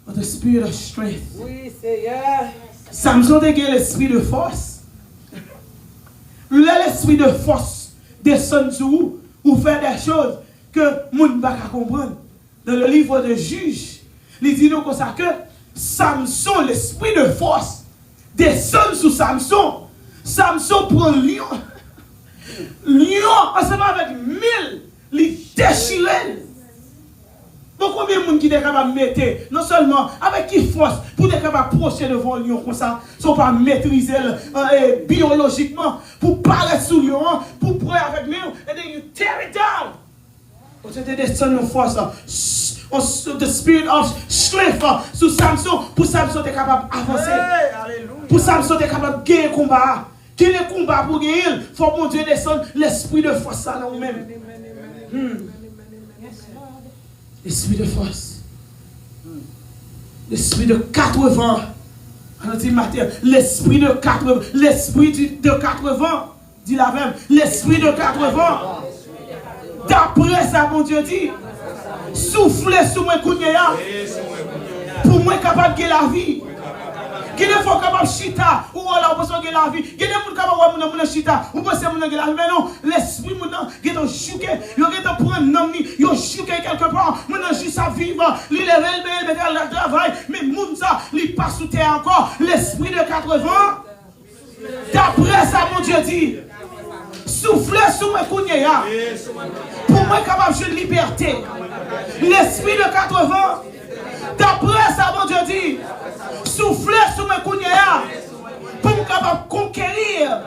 But the spirit of strength. Oui, Seigneur. Samson a l'esprit de force. L'esprit de force descend sur vous ou faire des choses que les gens ne peuvent pas comprendre. Dans le livre de Juges, il dit comme ça que Samson, l'esprit de force, descend sur Samson. Samson prend lion. Lion, ensemble avec 1000, il déchire. Donc combien de gens qui sont capables de mettre, non seulement avec qui force, pour être capable de projeter devant le lion comme ça, ne sont pas maîtrisés biologiquement, pour parler sous le lion, pour prier avec lui, and then you tear it down. C'était des sons de force, the spirit of strength, sous Samson, pour Samson être capable d'avancer, pour Samson être capable de gagner le combat. Quel est le combat pour gagner? Il faut que Dieu descende l'esprit de force dans nous-mêmes. L'esprit de force. L'esprit de 80. L'esprit de 80. L'esprit de 80. Dit la même. L'esprit de 80. D'après ça, mon Dieu dit. Soufflez sur moi, Kounia. Pour moi, capable de la vie. Qui ne faut capable chita ou alors pour sauver la vie. Qui ne faut capable de chita ou pour sauver la vie. Mais non, l'esprit maintenant, qui est choqué, il est prendre nom ni, il est choqué quelque part. Maintenant juste à vivre, il est levé, le travail, mais moun ça, il pas sous terre encore. L'esprit de 80. D'après ça, mon Dieu dit, soufflez sur moi kounya. Pour moi capable de liberté. L'esprit de 80. D'après ça, mon Dieu dit, soufflez sur mes kounya pour me capable conquérir.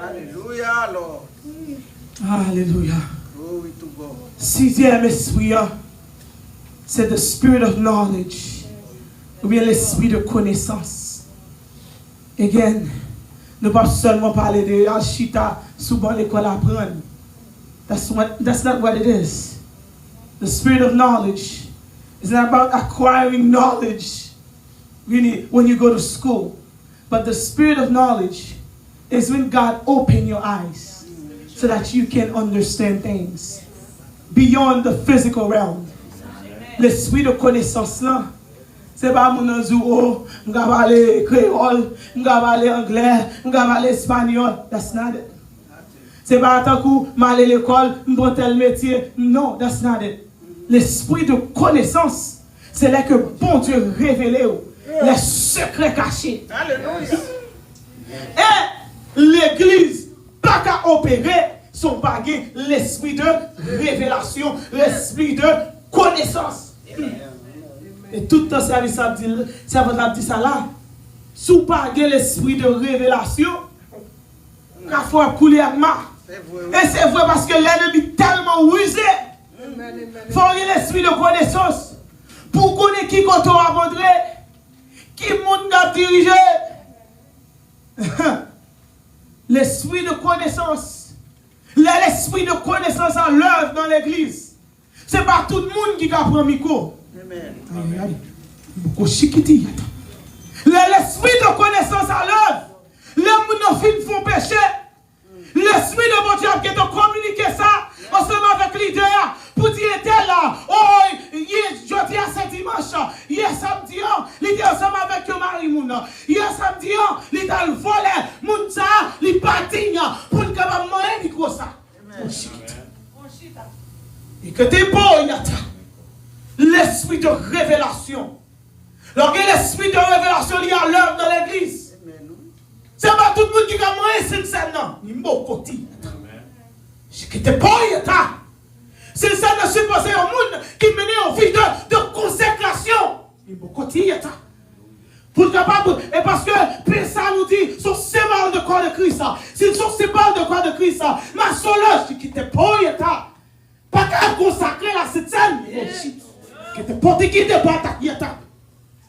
Alléluia, Lord. Alléluia. Glory to God. Sixième esprit, c'est the spirit of knowledge. Ou bien l'esprit de connaissance. Again, ne pas seulement parler de Alchita, souvent l'école apprendre. That's not what it is. The spirit of knowledge is not about acquiring knowledge really when you go to school. But the spirit of knowledge is when God opens your eyes so that you can understand things beyond the physical realm. L'esprit de connaissance là, c'est pas mon oh, je vais parler créole, je vais parler anglais, je vais parler espagnol. That's not it. C'est pas tant que je vais aller à l'école, je vais tel métier. No, that's not it. L'esprit de connaissance, c'est là que bon Dieu révèle les secrets cachés. Alléluia. Et l'église, pas qu'à opérer son bagage, l'esprit de révélation, l'esprit de connaissance. Et tout le service a dit ça là. Sous bagage l'esprit de révélation, il faut couler avec moi. Et c'est vrai parce que l'ennemi est tellement rusé. Il faut avoir l'esprit de connaissance pour connaître qui compte abandonné, qui monde a dirigé. L'esprit de connaissance. L'esprit de connaissance à l'œuvre dans l'église. Ce n'est pas tout le monde qui a pris un micro. Amen. L'esprit de connaissance à l'œuvre. Les gens qui font péché. L'esprit de mon Dieu qui a communiqué ça ensemble avec l'idée pour dire était là. Oh, je dis à ce dimanche, hier samedi, il était ensemble avec Marie Mouna. Hier samedi, il était volé, Mounsa, il bâtit pour le capable de manger micro ça. Et que t'es beau, l'esprit de révélation. Alors que l'esprit de révélation il y a l'œuvre dans l'église. C'est pas tout le monde qui a mangé cette scène, non. Il m'a côté. Je t'ai pas c'est ça ne supposé au monde qui menait au vie de consécration. Il m'a côté. Pour capable, et parce que ça nous dit, son sément de corps de Christ, c'est son sément de corps de Christ, ma solange qui t'es pas. Pas qu'à consacrer la cette scène. Qui t'es pas qui t'es pas.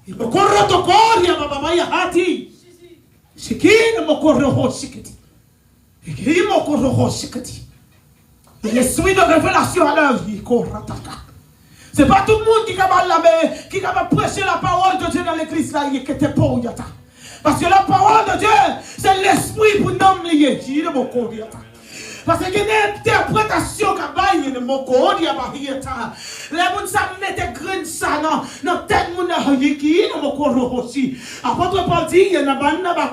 Imokoro tokori ya baba ya hati. Shikini mokoro ho shikiti. Imokoro ho shikiti. L'esprit de révélation à l'œuvre, c'est pas tout le monde qui est capable de prêcher la parole de Dieu dans l'église là, qui était pauvre. Parce que la parole de Dieu, c'est l'esprit pour nous lier. Parce qu'il y a une interprétation qui est de mon corps. Les gens qui mettent grain ça dans tête de qui est de mon corps aussi. Apôtre Paul dit, il y a un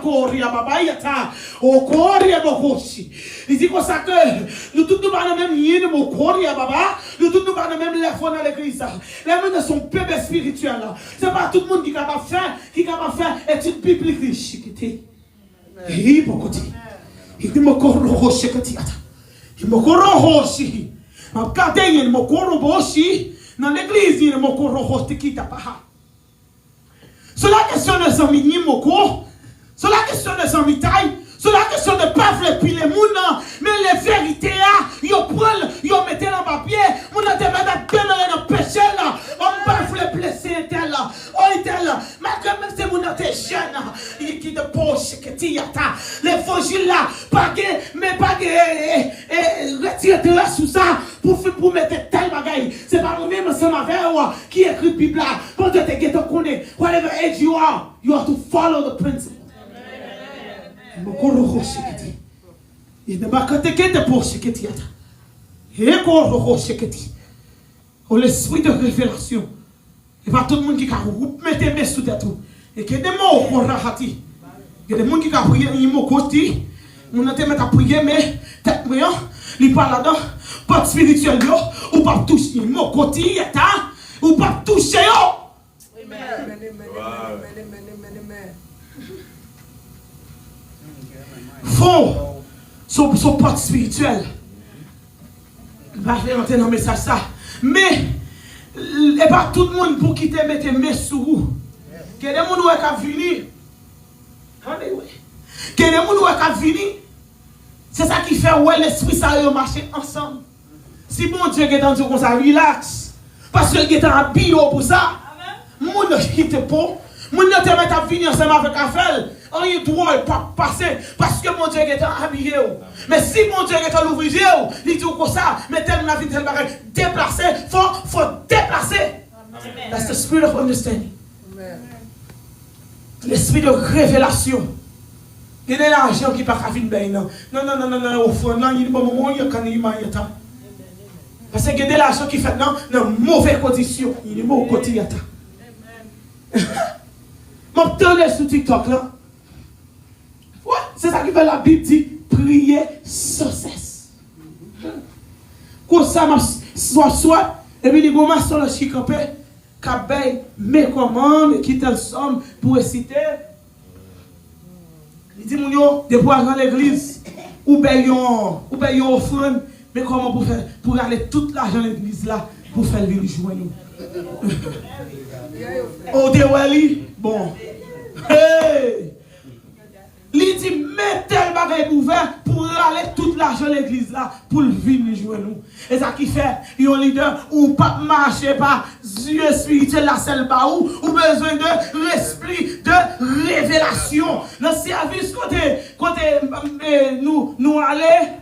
corps, il y a un corps aussi. Il dit comme ça que nous tous nous parlons même lien de mon corps, nous tous nous parlons même les fois dans l'église. Les gens sont bébés spirituels. Ce n'est pas tout le monde qui est capable de faire étude biblique. Il dit mon corps rocher que tu as. Il me corrompt aussi. Ma carte il me corrompt aussi. Dans l'église il me corrompt qui t'a pas. C'est la question de amis ni moko. C'est la question de amis taille. C'est la question de pas faire puis les mouns. Mais les vérités là, yo prennent, yo mettez dans papier. Moun te mettre dans péché là. On pas faire blesser tel là. Oh tel là. Malgré même si moun te jeune, il qui te poche que tu as. L'évangile là, pas mais pas retirer là sous ça pour mettre tel bagaille. C'est pas nous même ensemble avec qui écrit Bible là. Quand tu te connais, whatever age you have to follow the principle. Mokoro shiketi. Il ne m'a pas de pour shiketi. Et koro shiketi. Oh l'esprit de révélation. Et pas tout le monde qui a mettre mes sous tête. Et que des mots qu'on rahati. Il y a des gens qui ont prié il m'a côté. On a te mettre à prier mais tête moi, il parle là-dedans. Pas spirituel yo ou pas toucher mon côté ou pas toucher yo. Amen. Faut son porte spirituel. Je vais faire entrer dans le message ça. Mais, et pas tout le monde pour quitter mettre mes sous vous. Que des gens qui viennent venir. Que des gens qui viennent venir. C'est ça qui fait ouais l'esprit ça marcher ensemble. Si bon Dieu est dans Dieu comme ça, relax. Parce que il est en bio pour ça. Moun ne quitte pas. Moun ne te met à venir ensemble avec Afel. On y doit pas passer parce que mon Dieu est habillé. Mais si mon Dieu est l'ouvrier, il dit comme ça, mais tel la vie tel bagage, déplacer, faut déplacer. That's the spirit of understanding. L'esprit de révélation. Il y a l'argent qui pas venir ben non, au fond non, il moment il quand il m'a yata. Parce que il y a de l'argent qui fait dans mauvaise condition, il est mauvais côté yata. M'obtenir sur TikTok là. Ouais, c'est ça qui fait la Bible dit prier sans cesse. Comme ça, soit, et puis les gommas sont le chicampé, qu'abeille, mais comment, mais qui telle somme pour réciter. Il dit, mon yo, des bois dans l'église, ou payons offrande, mais comment pour faire, pour aller toute l'argent de l'église là, pour faire venir jouer nous. Oh, Dewali, bon. Hey! Il dit, mettez le bagage ouvert pour aller toute l'argent de l'église là, pour venir jouer nous. Et ça qui fait, il y a un leader ou pas marcher par Dieu spirituel, la selle bas ou besoin de l'esprit de révélation. Dans le service, côté nous aller.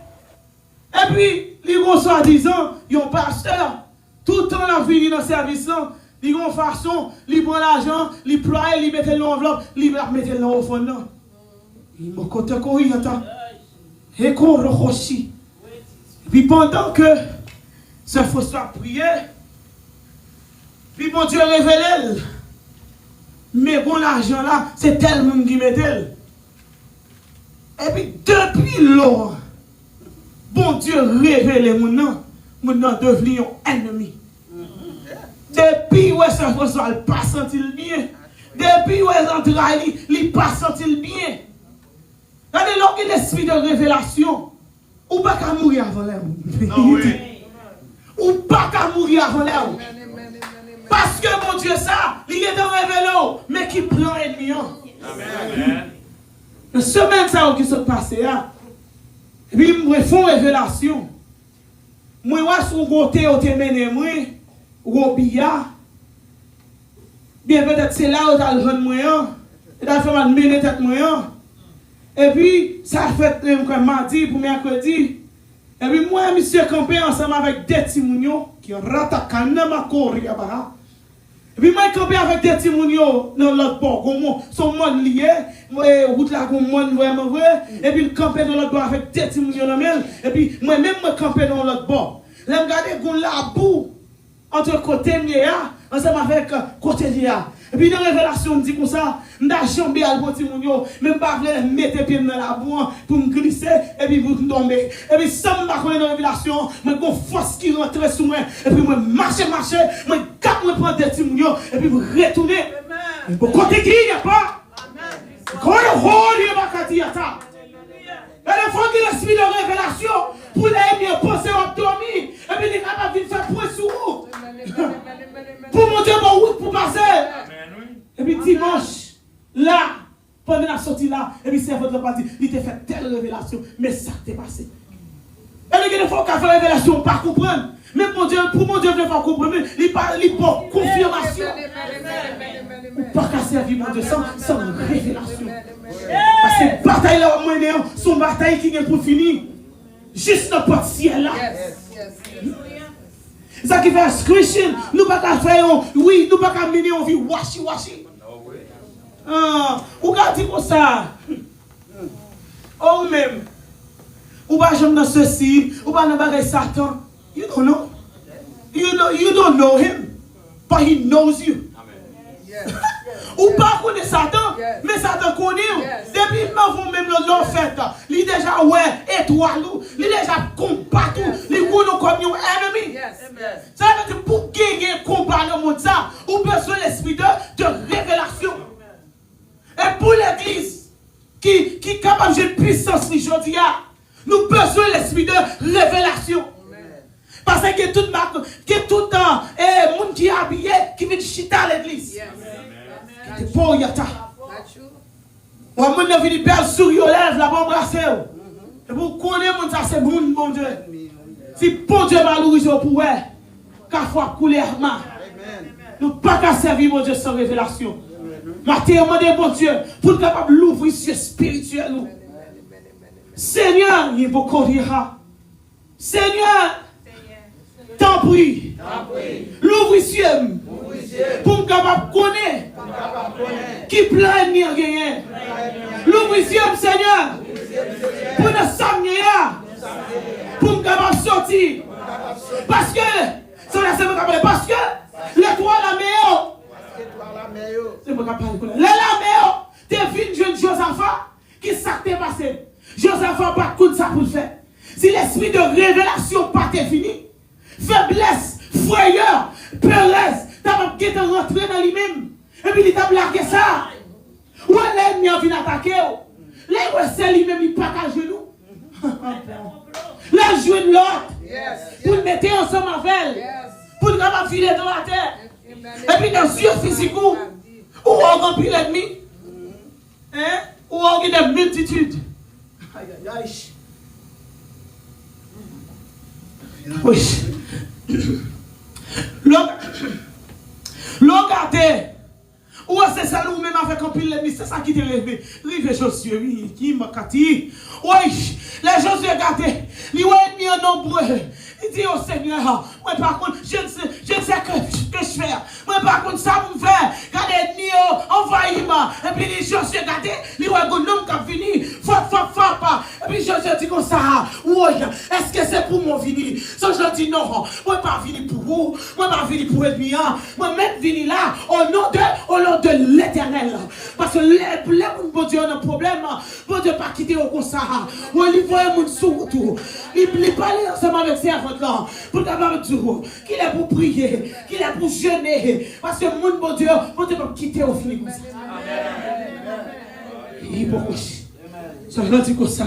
Et puis, les gros soi-disant, il y a un pasteur, tout le temps, il vient dans le service là. Ils ont façon, ils prennent l'argent, ils ploient, ils mettent dans l'enveloppe, ils mettent dans le fond. Ils me comptent quoi, ils attendent. Et qu'on rechochit. Puis pendant que ce faut soit prié, puis bon Dieu révèle. Mais bon, l'argent là, c'est tel monde qui met tel. Et puis depuis lors, bon Dieu révèle mon nom devenu un ennemi. Depuis où est-ce que François n'a pas senti le bien. Depuis où est-ce que il n'a pas senti le bien. Regardez l'homme l'esprit de révélation. Ou pas qu'à mourir avant l'air. Ou pas qu'à mourir avant l'air. Parce que mon Dieu ça, il est dans révélo, mais qui prend ennemi. La semaine ça qui se passe là. Et puis ils me font révélation. Moi, je suis côté au téméné, moi. Ou au billard, Bien peut-être c'est là où tu as le jeune moyen. Et tu as fait mal mener tête moyen. Et puis, ça fait comme mardi pour mercredi. Et puis moi, monsieur campé ensemble avec des timounions qui ratent ma corrie. Et puis moi, campé avec des timounions dans l'autre bord, comme son monde lié, route là, comme monde vraiment vrai. Et puis, campé dans l'autre bord avec des timounions dans le. Et puis, moi-même, moi, campé dans l'autre bord. Là, regardez, qu'on la boue entre côté Mia, ensemble avec côté Lia. Et puis dans la révélation, on dit comme ça, on a chambé à l'autre, même pas mettre pied dans la boue pour me glisser et puis pour tomber. Et puis ça me connaît dans la révélation, mais une force qui rentre sur moi, et puis moi marcher, moi cap me prendre des timounions, et puis vous retourner. Pour côté qui il n'y a pas. Quand le rôle, il n'y a pas qu'à dire ça. Et le fond qui l'esprit de révélation, pour les mieux penser à dormir, et puis les capables de faire point sur vous. Pour monter mon route pour passer. Et puis dimanche, là, pendant la sortie là, et puis c'est votre parti, il t'a fait telle révélation, mais ça t'est passé. Et les gens font qu'à faire révélation, pas comprendre. Mais pour mon Dieu, ne pas comprendre, il pas confirmation. Ou pas qu'à servir mon Dieu sans révélation. Parce que bataille là, son bataille qui est pour finir. Juste dans le ciel là. C'est ça qui fait Christian. Nous ne pouvons pas faire, oui, nous ne pouvons pas mener en vie washi. Ou quand dit comme ça, ou même, ou pas jamais dans ceci, ou pas dans le Satan. You don't know. You don't know him, but he knows you. Ou pas connaître Satan, mais Satan connaît. Depuis même l'enfer, il déjà ouais étoile, il déjà combat tout, il connaît comme un ennemi. Ça veut dire pour gagner combat dans le monde ça, on besoin l'esprit de révélation. Et pour l'église qui est capable de puissance aujourd'hui, nous besoin l'esprit de révélation. Parce que tout le temps, les gens qui sont habillés, qui viennent chiter à l'église. C'est pour yata. Ou à mon avis, belle souris aux lèvres, la bombe brassée. Et pour connaître mon ça, c'est bon Dieu. Si bon Dieu va l'ouvrir pour elle, qu'à fois couler arma. Nous pas qu'à servir mon Dieu sans révélation. Ma demandé bon Dieu pour être capable de l'ouvrir sur spirituel. Seigneur, il est beaucoup de Seigneur, t'en prie. L'ouvrir sur pour me capable de connaître qui plein ni rien. L'ouvrir sur Seigneur pour ne s'amener pour me capable de sortir. Parce que parce que l'étoile la meilleure. C'est moi qui parle. La meilleure, t'es vu jeune Josaphat qui s'est passé. Josaphat pas de ça pour le faire. Si l'esprit de révélation pas fini, faiblesse, frayeur, peuresse, t'as pas qu'à rentrer dans lui-même. Et puis il t'a blagué ça. Ou l'ennemi a venu attaquer. Là, c'est lui-même, il pas qu'à genoux. Là, jouer de l'autre. Pour le mettre ensemble avec elle. Pour le capable filer dans la terre. Et puis dans le yeux physique, où on remplit l'ennemi. Où on a des multitudes. Oui. Regardez. Ou c'est ça nous même avec un pile l'ennemi, c'est ça qui t'est rêvé. Rive Josué, oui, qui m'a cati. Oui, les Josué regardez. Lui ennemi en nombreux. Il dit au Seigneur, moi par contre, je ne sais que je fais. Moi par contre, ça me fait. Regardez l'ennemi envahissement. Et puis les Josué regardez, lui un homme qui a fini. Fa. Et puis Josué dit comme ça, oui, est-ce que c'est pour mon venir? Ça je dis non, moi pas venir pour vous, moi pas venir pour l'ennemi. Moi même venir là au nom de l'Éternel. Parce que les bon Dieu ont un problème, bon Dieu pas quitter au comme ça. Ou il voit mon sous tout. Il parle ensemble avec ses avant là pour d'abord dire qu'il est pour prier, qu'il est pour jeûner. Parce que mon bon Dieu pas quitter au fil comme ça. Il bon. Ça je dis comme ça.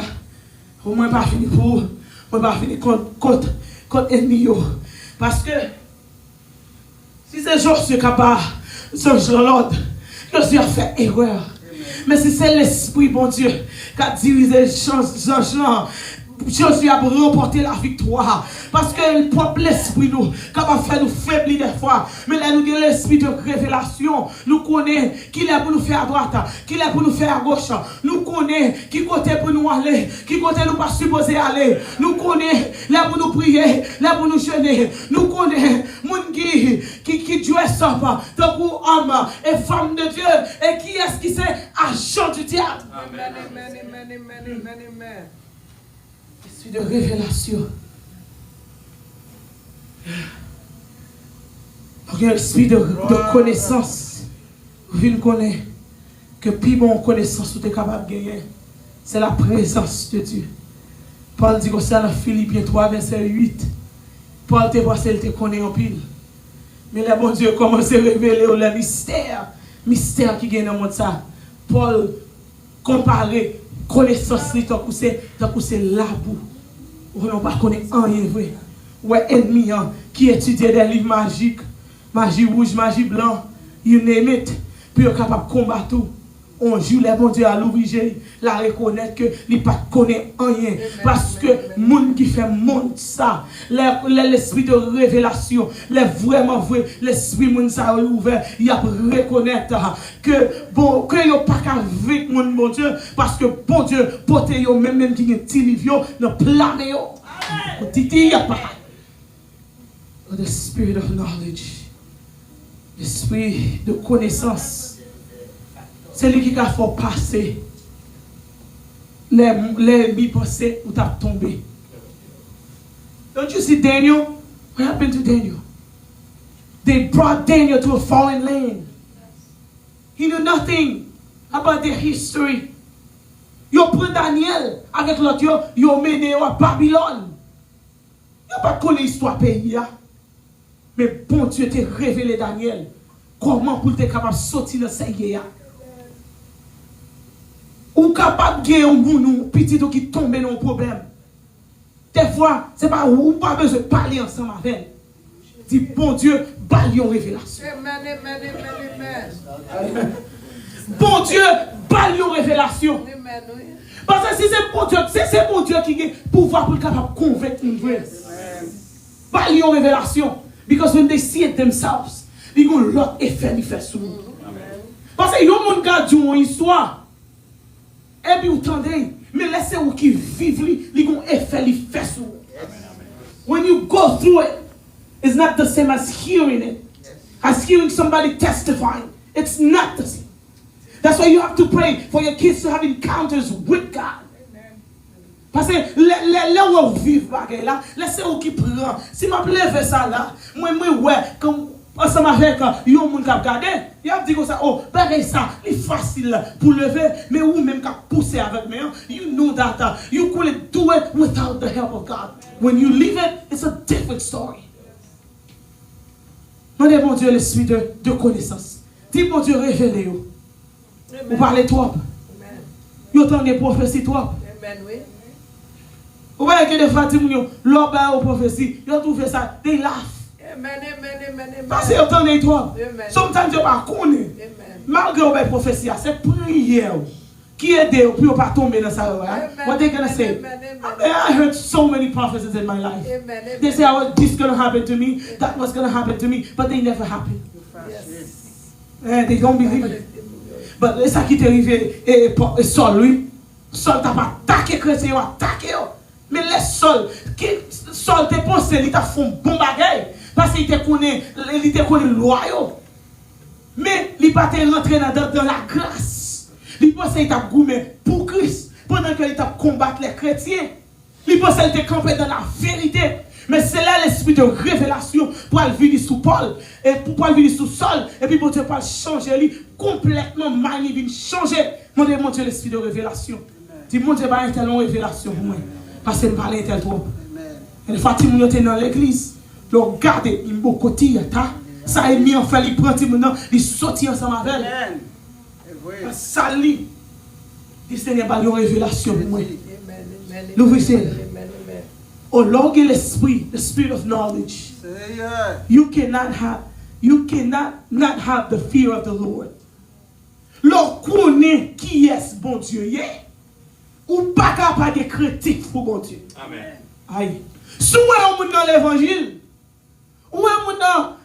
Au moins pas fini pour moi pas fini contre ennemi. Parce que si c'est Josué capable, c'est l'autre, Josué a fait erreur. Mais si c'est l'esprit, bon Dieu, qui a dirigé les gens, Jésus a remporté la victoire. Parce que le propre l'esprit nous, capable de faire nous faiblir des fois. Mais là, nous avons l'esprit de révélation. Nous connaissons qui est pour nous faire à droite, qui est pour nous faire à gauche. Nous connaissons qui côté pour nous aller, qui côté nous pas supposé aller. Nous connaissons là pour nous prier, là pour nous jeûner. Nous connaissons moun qui dresse up, tant pour homme et femme de Dieu. Et qui est-ce qui c'est agent du diable? Amen, amen, amen, amen, amen, amen. Esprit de révélation. Esprit de connaissance. Vous connaissez que plus bon connaissance vous êtes capable de gagner, c'est la présence de Dieu. Paul dit que c'est dans Philippiens 3, verset 8. Paul te passé, il te connaît en pile. Mais le bon Dieu commence à révéler le mystère qui gagne dans le monde. Paul comparait connaissance li tant que c'est là pour on pas connaître rien vrai. Ouais ennemi qui étudie des livres magiques, magie rouge, magie blanc, you name it, puis capable de combattre tout. On joue les bon Dieu à l'obliger, la reconnaître que il pas connaît rien parce que monde qui fait monde ça, l'esprit de révélation, les vraiment vrai, l'esprit monde ça ouvert, il a reconnaître que bon que yo pas avec mon bon Dieu parce que bon Dieu porte yo même qui est tilivio dans plame yo. Titi a pas. The spirit of knowledge, l'esprit de connaissance. C'est lui qui a fait passer les mi-pensées où tu as tombé. Don't you see Daniel? What happened to Daniel? They brought Daniel to a foreign land. He knew nothing about their history. Yo pris Daniel avec l'autre, yo mené à Babylone. Yo pas connu l'histoire pays. Mais bon Dieu t'a révélé Daniel. Comment pour être capable de sortir de cette guerre. Ou capable de gagner un moun petit qui tombe dans un problème. Des fois, c'est pas ou pas besoin de parler ensemble avec. Dis bon Dieu, baille en révélation. Amen, amen, amen, amen. Bon Dieu, baille en révélation. Amen, oui. Parce que si c'est bon Dieu qui a pouvoir pour capable de convaincre une vraie. Baille en révélation. Because when they see it themselves, ils ont l'autre effet qui fait sur nous. Parce que yon moun garde une histoire. Et puis vous entendez, mais laissez-vous qui vivent, ils ont effet qui fait sur vous. When you go through it, it's not the same as hearing it, as hearing somebody testifying. It's not the same. That's why you have to pray for your kids to have encounters with God. Parce que les vivent là, laissez-vous qui prend. Si je lève ça là, moi ouais comme ensemble avec yon moun qui a regardé, il a dit comme ça, oh, pareil ça, c'est facile pour lever, mais ou même qui pousser avec moi, you know that you couldn't do it without the help of God. When you leave it, it's a different story. Demandez mon Dieu l'esprit de connaissance. Dis mon Dieu révélez-vous. Vous parlez trop. Vous entendez prophétie trop. Amen, oui. Vous voyez que des fois, l'homme a une prophétie, ils ont trouvé ça, they laugh. Amen, amen, amen, amen. Parce qu'ils entendent toi. Sometimes, ils ne pas connaissent. Malgré la prophétie, c'est prière qui aide pour ne pas tomber dans ça. What they going to say? I heard so many prophecies in my life. They say, oh, this is going to happen to me, that was going to happen to me, but they never happen. They don't believe it. But c'est ça qui t'est arrivé, et Saul, lui. Saul t'a pas attaqué chrétien, attaqué. Mais les Saul te pensé, il t'a fait un bon bagage. Parce qu'il te connaît loyal. Mais il pas rentré dans la grâce. Il pensait qu'il t'a goumé pour Christ. Pendant qu'il t'a combattu les chrétiens. Il pensait qu'il t'a campé dans la vérité. Mais c'est là l'esprit de révélation pour aller venir sous Paul. Et pour aller venir sous Saul. Et puis pour Dieu pas changer lui. Complètement magnifique. Changer. Mon Dieu l'esprit de révélation. Dis mon Dieu pas une telle révélation pour moi. Parce que je parle tel trop. Et les fois que tu es dans l'église, tu regardes, il me côté, ça est mis en fait, il prend maintenant, il sortit ensemble avec elle. Ça lit. Il Seigneur pas une révélation pour moi. L'ouvrez. Au long de l'esprit, the spirit of knowledge, you cannot not have the fear of the Lord. L'on connaît qui est bon Dieu. ou pas capable de critique pour bon Dieu. Amen. Aïe. Si vous êtes dans l'évangile, ou êtes dans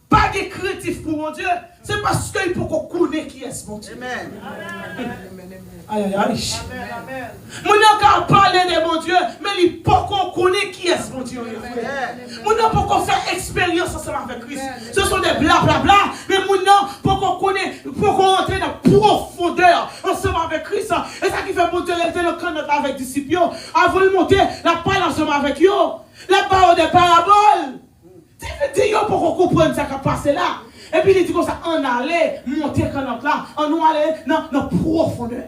pas de critique pour mon Dieu, c'est parce qu'il faut qu'on connaisse qui est mon Dieu. Amen. Aïe, aïe, aïe. Amen. Mon n'a parler de mon Dieu, mais il faut qu'on connaisse qui est mon Dieu. Mon n'a pas qu'on faire expérience ensemble avec Christ. Ce sont des blablabla, mais mon n'a pas qu'on connaisse, pour qu'on entre dans la profondeur ensemble avec Christ. Et ça qui fait mon Dieu lever le cœur avec les disciples. Avant de monter, la parole ensemble avec eux. La parole des paraboles. Tu dis, pour qu'on comprenne ce qui a passé là. Et puis il dit comme ça, on allait monter quand là, on nous allait dans la profondeur.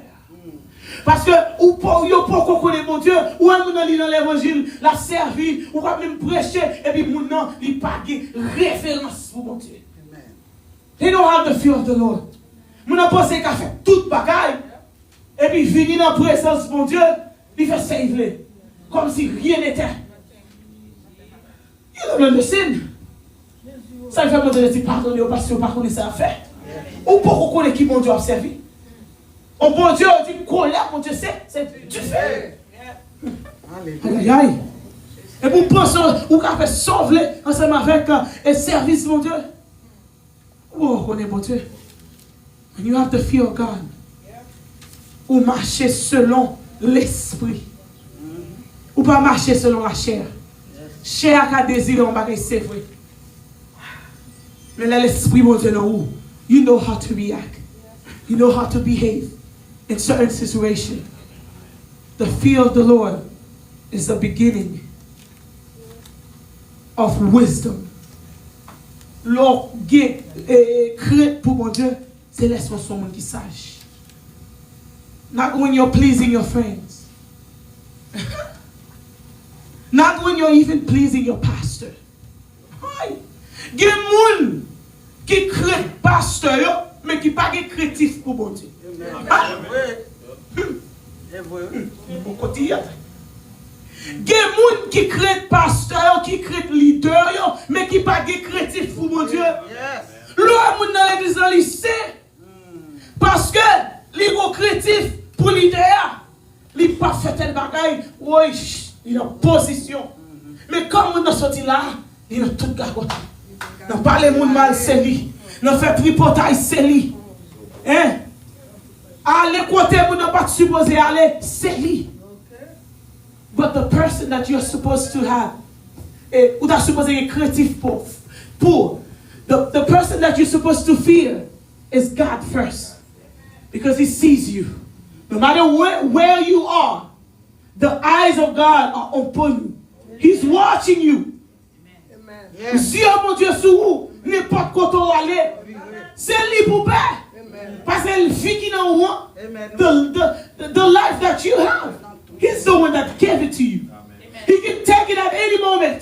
Parce que, ou pour qu'on connaisse mon Dieu, ou on dans l'évangile, la servi, ou va même prêcher, et puis mon nom, il pas de référence pour mon Dieu. They don't have the fear of the Lord. Mon a pensé qu'à faire toute bagaille, et puis venir dans la présence de mon Dieu, il fait s'élever, comme si rien n'était. You don't understand. Ça fait mon Dieu de pardonner parce que vous ne connaissez pas à faire. Ou pour qu'on connaisse qui mon Dieu a servi. Au bon Dieu, on dit colère, mon Dieu, c'est du feu. Aïe, aïe. Et vous pensez, vous avez sauvé ensemble avec un service, mon Dieu. Vous reconnaissez, mon Dieu. And you have the fear of God. Ou marcher selon l'esprit. Ou pas marcher selon la chair. Chair qui a désiré, on va c'est vrai. Mais l'esprit, mon Dieu, non. You know how to react. You know how to behave in certain situations. The fear of the Lord is the beginning of wisdom. L'or crainte pour mon Dieu, c'est laisse-moi son monde qui sache. Not when you're pleasing your friends. Not when you're even pleasing your pastor. Il y a des gens qui craignent pasteur, mais qui ne sont pas créatifs pour mon Dieu. Il y a des gens qui craignent pasteur, qui craignent leader, mais qui ne sont pas créatifs pour mon Dieu. L'homme dans l'église dans le lycée, parce que les gros créatifs pour leader, il n'a pas fait tel bagaille, oui, il est en position. Mais comme on a sorti là, il a tout gagné. Non pas les gens mal, c'est lui. Non fait tripotaille, c'est lui. Hein? Aller côté, vous n'êtes pas supposé aller, c'est lui. But the person that you're supposed to have, ou t'as supposé être créatif pour, the person that you're supposed to fear is God first. Because He sees you. No matter where you are, the eyes of God are upon you. He's watching you. Si mon Dieu sur vous, n'importe quoi où aller, c'est lui pour faire. Parce que le vie qui n'a pas, the life that you have, He's the one that gave it to you. He can take it at any moment.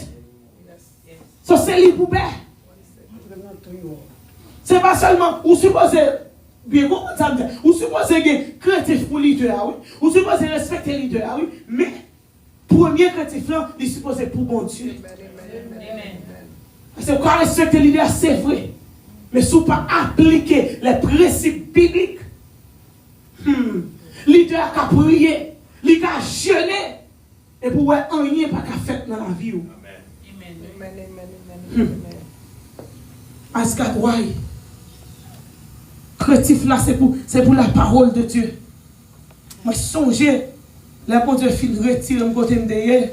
So c'est lui pour faire. C'est pas seulement, vous supposez, bien bon, vous supposez être créatif pour leader, oui. Vous supposez respecter leader, oui. Mais, premier créatif là, il est supposé pour bon Dieu. Parce que quand respecter l'idée, c'est vrai. Mais si vous ne pas appliquer les principes bibliques, l'idée a prié, l'idée a jeûné, et pour voir rien pas qu'à faire dans la vie. Amen. Ask God why. Créatif là, c'est pour la parole de Dieu. Moi, songez, là, bon Dieu, il retire mon côté derrière,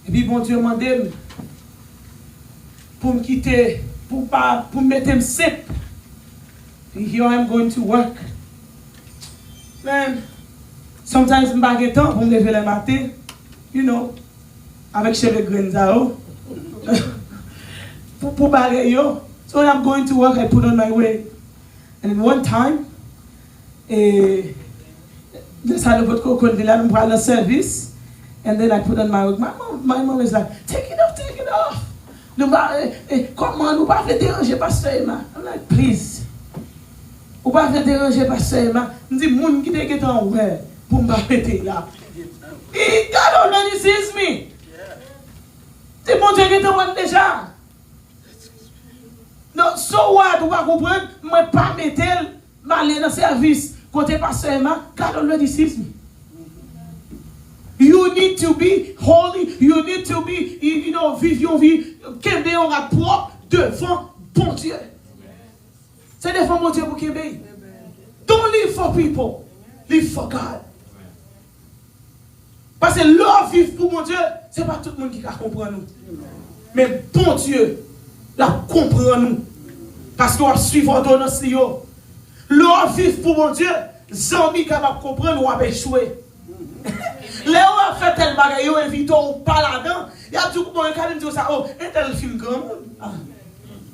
et puis bon Dieu m'a dit, pour me quitter, pour me mettre simple. Here I am going to work. Man, sometimes je n'ai pas temps pour me lever le matin, you know, avec cheveux grenzao. Pour baguer yo. So when I'm going to work, I put on my wig. And one time, just had a good cocoa and I'm going to service. And then I put on my wig. My mom is like, take it off, take it off. Comment nous pas faire déranger pasteur Emma? I'm like, please. Ou pas faire déranger pasteur Emma? Je dis, moun qui te get en ouais pour me mettre là. God already sees me. C'est mon Dieu qui te voit déjà. Non, so what? Ou pas comprendre? Moi pas mettre m'aller dans service Côté pasteur Emma, God already sees me. You need to be holy. You need to be, vivre une vie qui est en rapport devant bon Dieu. C'est devant mon Dieu pour qu'il y. Don't live for people. Live for God. Parce que leur vivre pour mon Dieu, ce n'est pas tout le monde qui va comprendre nous. Mais bon Dieu, la comprend nous. Parce qu'on va suivre l'ordonnance. Leur vivre pour mon Dieu, les amis capables de comprendre ou va échouer. Les gens fait tel bagage, ils invitent ou pas là-dedans. Il y a tout le monde qui dit ça, oh, un tel film grand.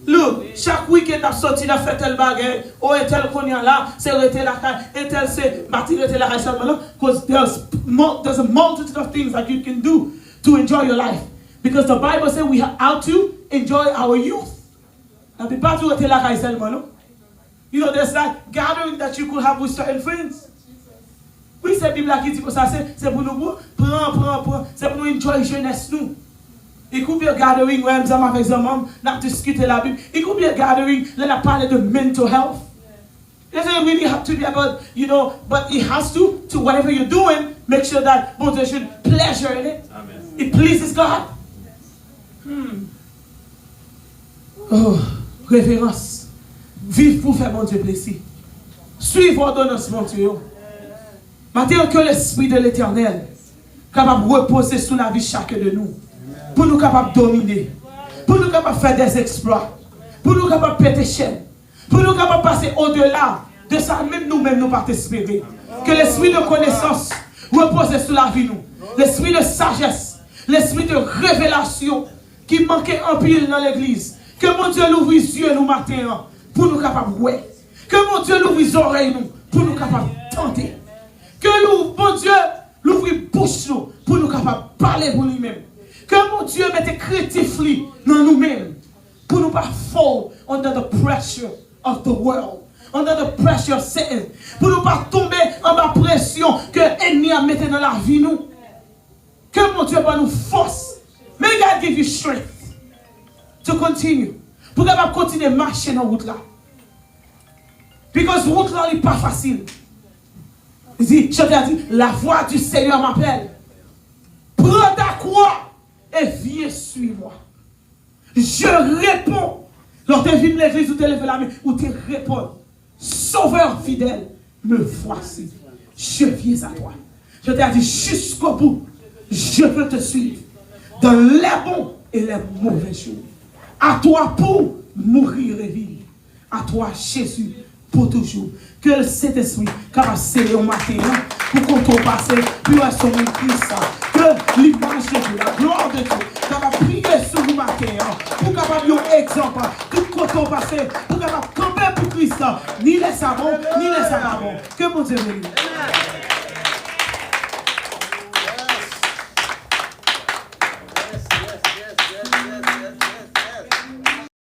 Look, chaque week-end, on sorti, on fait tel bagage, oh, un tel qu'on y a là, c'est arrêter la caille, un tel c'est bâtir la caille seulement, because there's a multitude of things that you can do to enjoy your life. Because the Bible says we have how to enjoy our youth. And the pas to la caille seulement, no? You know, there's that gathering that you could have with certain friends. Oui, c'est la Bible qui dit que ça, c'est pour nous prendre, c'est pour nous enjoy jeunesse nous. Il could be a gathering where I'm avec des hommes, not discuter la Bible. It could be a gathering where I parle de mental health. It doesn't really have to be about, but it has to whatever you're doing, make sure that both there should pleasure in it. Amen. It pleases God. Oh, révérence. Vive pour faire mon Dieu plaisir. Suivre l'ordonnance, mon Dieu. Maintenant que l'Esprit de l'Éternel capable de reposer sous la vie chacun de nous. Pour nous capables de dominer, pour nous capables de faire des exploits, pour nous capables de péter chaîne, pour nous capables de passer au-delà de ça, même nous-mêmes nous pas espérer. Que l'esprit de connaissance repose sur la vie nous, l'esprit de sagesse, l'esprit de révélation qui manquait en pile dans l'église. Que mon Dieu l'ouvre les yeux nous matin pour nous capables de voir. Que mon Dieu l'ouvre les oreilles nous pour nous capables de tenter. Que mon Dieu l'ouvre les bouches nous pour nous capables de parler pour lui-même. Que mon Dieu mette créatif dans nous-mêmes pour nous pas fall under the pressure of the world, under the pressure of Satan, pour nous pas tomber en bas pression que l'ennemi a mis dans la vie nous. Que mon Dieu va nous force. May God give you strength to continue. Pour qu'on continuer à marcher dans la route là. Parce que la route là n'est pas facile. Je dis, la voix du Seigneur m'appelle. Prends ta croix. Et viens suivre-moi. Je réponds. Lorsque tu viens de l'église ou tu lèves la main, ou tu réponds. Sauveur fidèle, me voici. Je viens à toi. Je t'ai dit jusqu'au bout. Je veux te suivre. Dans les bons et les mauvais jours. À toi pour mourir et vivre. À toi, Jésus, pour toujours. Que le Saint-Esprit capable de sceller au matin pour qu'on t'en passe, puis à son Christ. Que l'image de Dieu, la gloire de Dieu, capable de prier sur le matin pour capable de un exemple, tout quand on passe, pour capable de camper pour Christ, ni les savants, ni les savants. Que mon Dieu bénisse.